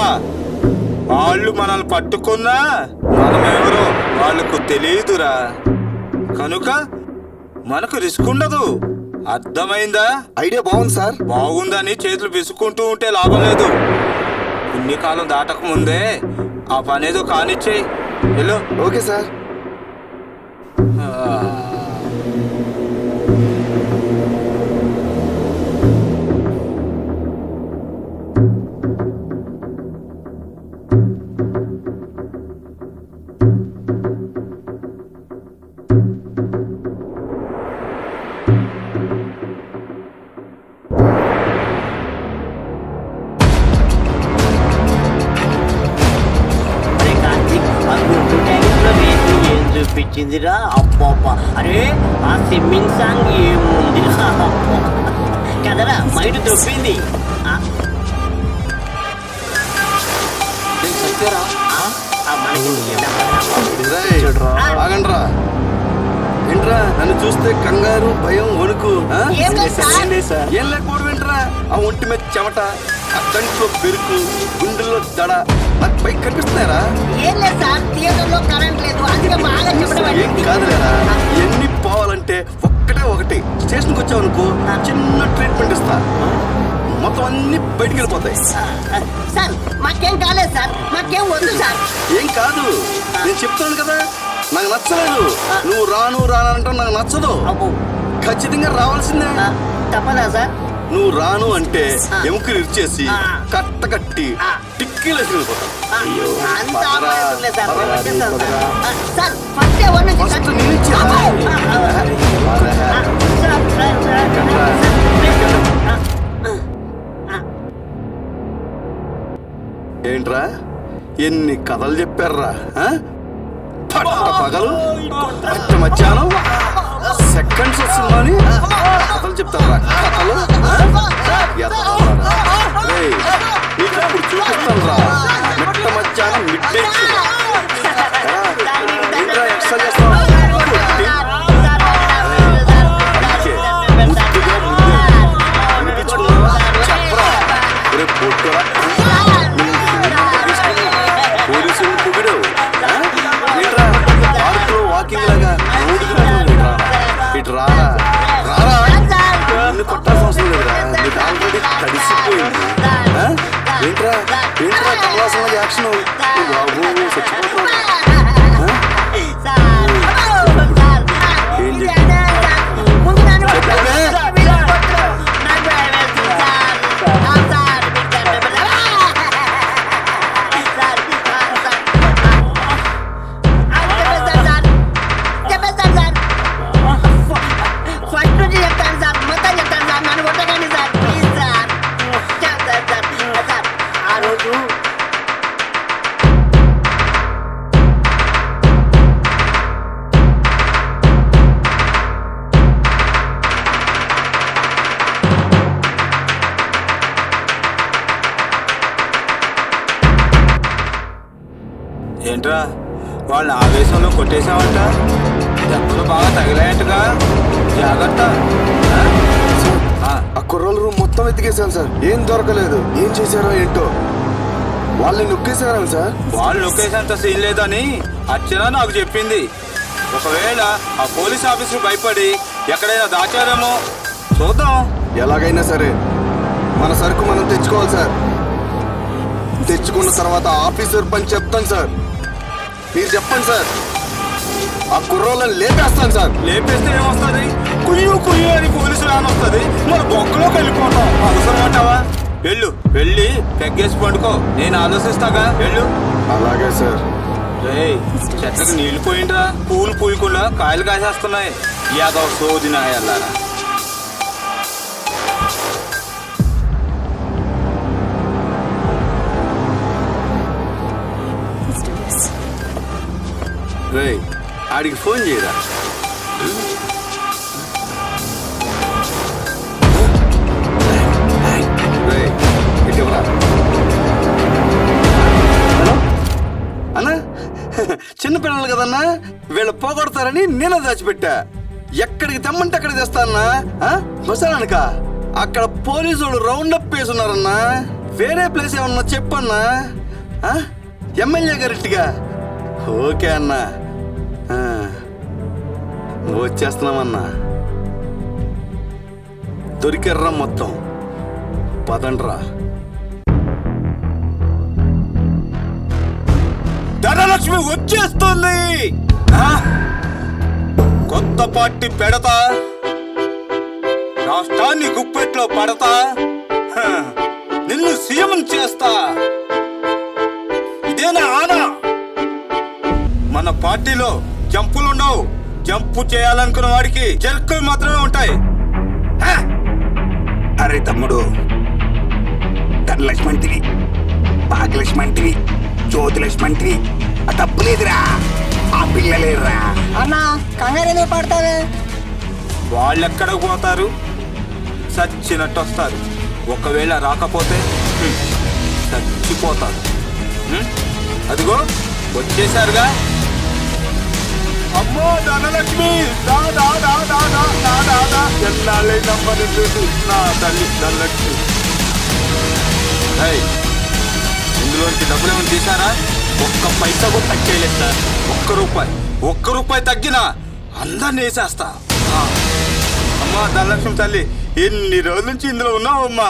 వాళ్ళు మనల్ని పట్టుకున్నా మనమెవరో వాళ్ళకు తెలియదురా. కనుక మనకు రిస్క్ ఉండదు. అర్థమైందా? ఐడియా బాగుంది సార్. బాగుందని చేతులు విసుక్కుంటూ ఉంటే లాభం లేదు. పుణ్యకాలం దాటక ముందే ఆ పనేదో కానిచ్చేయి. హలో. Okay sir. చూపించిందిరా అబ్బా. అరే ఆ స్విమ్మింగ్ సాంగ్ ఏముంది కదరా, మైండ్ దొబ్బింది. ఆగండ్రా. ఏంట్రా నన్ను చూస్తే కంగారు, భయం, వణుకు? ఏం లేకపోవడం ఏంట్రా? ఆ ఒంటి మీద చెమట, ఆ కంట్లో పెరుకు, గుండెల్లో దడ నాకు పైకి కనిపిస్తున్నారా? ఏం లేదు సార్, థియేటర్లో కరెంట్ లేదు, అందుకే బాగా చెప్పడం. ఏం కాదులేరా, ఎన్ని పోవాలంటే ఒకటి స్టేషన్కి వచ్చావనుకో చిన్న ట్రీట్మెంట్ ఇస్తా, మొత్తం అన్ని బయటికి వెళ్ళిపోతాయి. సార్ మాకేం కాలేదు సార్, మాకేం వద్దు సార్. ఏం కాదు, నేను చెప్తాను కదా, నాకు నచ్చలేదు. నువ్వు రానంటావు, నాకు నచ్చదు. ఖచ్చితంగా రావాల్సిందే. తప్పదా సార్? నువ్వు రాను అంటే ఎముకలు ఇచ్చేసి కట్టి టిక్కీలు వేసుకుపోతావు. ఏంట్రా ఎన్ని కథలు చెప్పారా? పగలు మధ్యాహ్నం సెకండ్స్ వస్తుందని కథలు చెప్తారా? కథలు నీకు ఇప్పుడు చూపిస్తాను రా. మిట్ట మధ్యాహ్నం మిడ్ నైట్ ఎక్సర్సైజ్ చేస్తాను. చెప్పరా రేపు పొట్టురా పోలీసులు పొగిడావు. ఏంట్రా పార్కులో వాకింగ్ లాగా ఇటు రారా నిన్ను కొట్టాల్సిన అవసరం లేదురా, నీకు ఆల్రెడీ తడిసిపోయింది. ఏంట్రా కమలాసన యాక్షన్ బాబు చచ్చిపోతున్నావు. ఏం వాళ్ళ ఆవేశంలో కొట్టేశావంట. దెబ్బలు బాగా తగిలాయంటగా, జాగ్రత్త. ఆ కుర్రోళ్ళ రూమ్ మొత్తం వెతికేశాను సార్, ఏం దొరకలేదు. ఏం చేశారో ఏంటో, వాళ్ళని నొక్కేశారా సార్? వాళ్ళు నొక్కేసేంత సీన్ లేదని అర్చన నాకు చెప్పింది. ఒకవేళ ఆ పోలీస్ ఆఫీసర్ భయపడి ఎక్కడైనా దాచారేమో చూద్దాం. ఎలాగైనా సరే మన సరుకు మనం తెచ్చుకోవాలి సార్. తెచ్చుకున్న తర్వాత ఆఫీసర్ పని చెప్తాను సార్. మీరు చెప్పండి సార్, ఆ కుర్రోళ్ళని లేపేస్తాను సార్. లేపేస్తే ఏమొస్తుంది? కుయ్యూ కుయ్యూ అని పోలీసు వ్యాన్ వస్తుంది, మన బొక్కలోకి వెళ్ళిపోతాం. అవసరం అంటావా? వెళ్ళు, వెళ్ళి పెగ్గేసి పండుకో, నేను ఆలోచిస్తాగా. వెళ్ళు. అలాగే సార్. రేయ్, చెట్లకు నీళ్లు పోయిండ్రా, పూలు పూయకుండా కాయలు కాసేస్తున్నాయి. యాదవ సోదినాయల్లారా. రేయ్, ఆడికి ఫోన్ చేయరా. రేయ్, ఇటీవరా. హలో అన్నా, చిన్నపిల్లలు కదన్నా, వీళ్ళు పోగొడతారని నేను దాచిపెట్టా. ఎక్కడికి తెమ్మంటే అక్కడికి తెస్తానన్నా. మసాలానిక అక్కడ పోలీసులు రౌండ్ అప్ వేసున్నారన్నా. వేరే ప్లేస్ ఏమన్నా చెప్పన్నా. ఎమ్మెల్యే గారింటిగా. ఓకే అన్నా, వచ్చేస్తున్నామన్నా. దొరికెర్రా మొత్తం, పదండ్రా. ధనలక్ష్మి వచ్చేస్తుంది. కొత్త పార్టీ పెడతా, రాష్ట్రాన్ని గుప్పెట్లో పడతా, నిన్ను సీఎం చేస్తా. ఇదేనా ఆనా? మన పార్టీలో జంపులుండవు. జంపు చేయాలనుకున్న వాడికి జర్కులు మాత్రమే ఉంటాయి. అరే తమ్ముడు, ధనలక్ష్మి అంటివి, భాగ్యలక్ష్మి అంటివి, జ్యోతిలక్ష్మి అంటివి, ఆ డబ్బు లేదురా, ఆ పిల్లలేదురా. అన్నా కంగారు పడతావే? వాళ్ళెక్కడికి పోతారు? చచ్చినట్టు వస్తారు. ఒకవేళ రాకపోతే చచ్చిపోతారు. అదిగో వచ్చేసారుగా. అమ్మో ధనలక్ష్మి, ఎన్నాళ్ళే నమ్మని నా తల్లి ధనలక్ష్మి. ఇందులోంచి డబ్బులు ఏమైనా తీసారా? ఒక్క పైసా కూడా తగ్గలేదు సార్. ఒక్క రూపాయి తగ్గినా అందరిని వేసేస్తా. అమ్మా ధనలక్ష్మి తల్లి, ఎన్ని రోజుల నుంచి ఇందులో ఉన్నావు అమ్మా.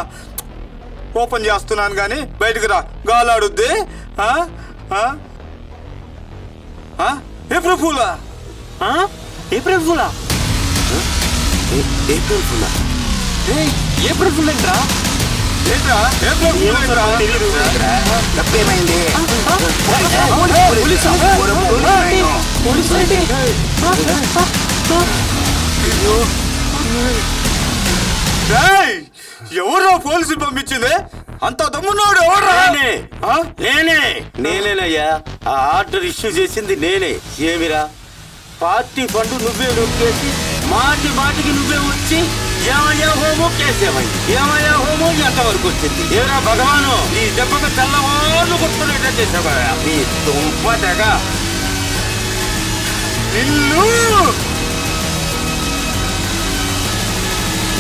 ఓపెన్ చేస్తున్నాను కానీ బయటకు రా, గాలాడుద్ది. ఏప్రిల్ ఫూలా? ఏప్రిల్ ఫూలా? ఏప్రిల్ ఫూలా? ఏప్రిల్ ఫూల్ ఏంట్రా? ఏంట్రా ఏప్రిల్ ఫూల్ ఏంట్రా? డబ్బేమైంది? ఎవరో పోలీసులు పంపించింది? అంత దమ్మున్నాడు ఎవరు? నేనేనయ్యా. ఆ ఆర్డర్ ఇష్యూ చేసింది నేనే. ఏమిరా, పార్టీ ఫండ్ నువ్వే నొక్కేసి మాటికి నువ్వే వచ్చి ఏమయ్యా హోమో కేసేమయ్యి. ఏమయ్యా హోమో ఎంతవరకు వచ్చింది? ఏరా భగవాను, నీ దెబ్బకు తెల్లవాళ్ళు కొట్టుకునేట చేసావా? నీ దుంప తెగ నిన్ను.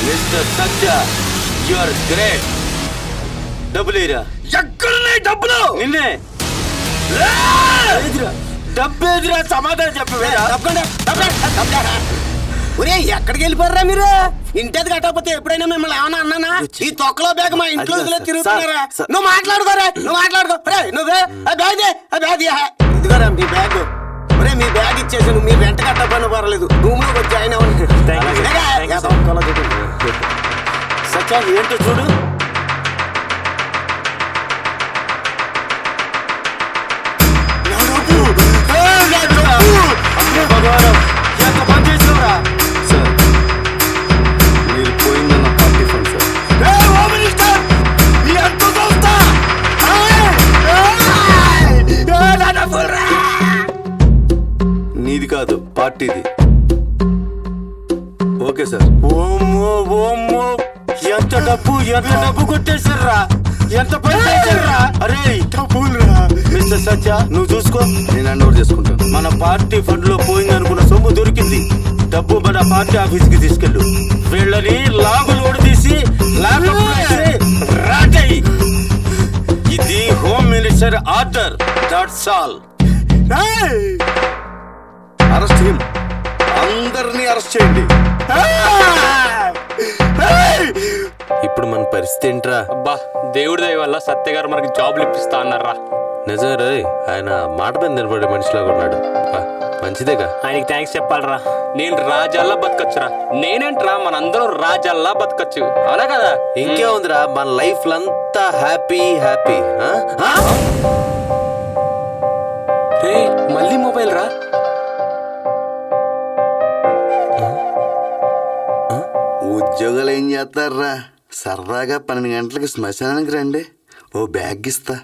Mister Satya, you are great. డబ్బులేరా? ఎక్కడున్నాయి డబ్బులు? నిన్నే. డబ్బేదిరా? సమాధానం చెప్పవేరా? ఒరే, ఎక్కడికి వెళ్ళిపోయారా మీరు? ఇంటది కట్టకపోతే ఎప్పుడైనా మిమ్మల్ని ఏమన్నా అన్నానా? ఈ తొక్కలో బ్యాగ్ మా ఇంట్లో తిరుగుతున్నారా? నువ్వు మాట్లాడుకోరా, నువ్వు మాట్లాడుకో. నువ్వే బ్యాగ్ ఇదిగోరా మీ బ్యాగ్. ఒరే, మీ బ్యాగ్ ఇచ్చేసాను. మీ వెంట కట్టకపోయినా పర్లేదు, రూమ్ లోకి వచ్చి ఆయన సత్య ఏంటో చూడు. ఎంత పని చేసినవరా? మీరు పోయిందన్న పార్టీ ఫండ్ సార్. నీది కాదు, పార్టీది. Okay sir. ఓమ్మో ఎంత డబ్బు కొట్టేశారా? ఎంత పని చేశారురా? అరే మిస్టర్ సత్య నువ్వు చూసుకో, నేను హ్యాండ్ ఓవర్ చేసుకుంటాను. మన పార్టీ ఫండ్ లో పోయిందనుకున్న సొమ్ము దొరికింది. డబ్బు మన పార్టీ ఆఫీస్ కి తీసుకెళ్ళు. వీళ్ళని లాగులు తీసి రాటై. ఇది home minister order. That's all. Arrest him. అందరినీ అరెస్ట్ చేయండి. ఇప్పుడు మన పరిస్థితి ఏంట్రా? అబ్బా దేవుడి దయ వల్ల సత్య గారు మనకి జాబ్లు ఇప్పిస్తా అన్నారా. నిజమే రే, ఆయన మాట మీద నిలబడే మనిషిలాగా ఉన్నాడు. మంచిదేగా. ఆయనకి థ్యాంక్స్ చెప్పాలరా. నేను రాజాల్లా బతకచ్చురా. నేనేంట్రా, మనందరం రాజాల్లా బతకచ్చు, అవునా కదా? ఇంకేముందిరా, మన లైఫ్ అంతా హ్యాపీ హ్యాపీ. రే మళ్ళీ మొబైల్ రా. ఉద్యోగాలు ఏం చేస్తారా? సరదాగా 12 గంటలకి శ్మశానానికి రండి, ఓ బ్యాగ్ ఇస్తా.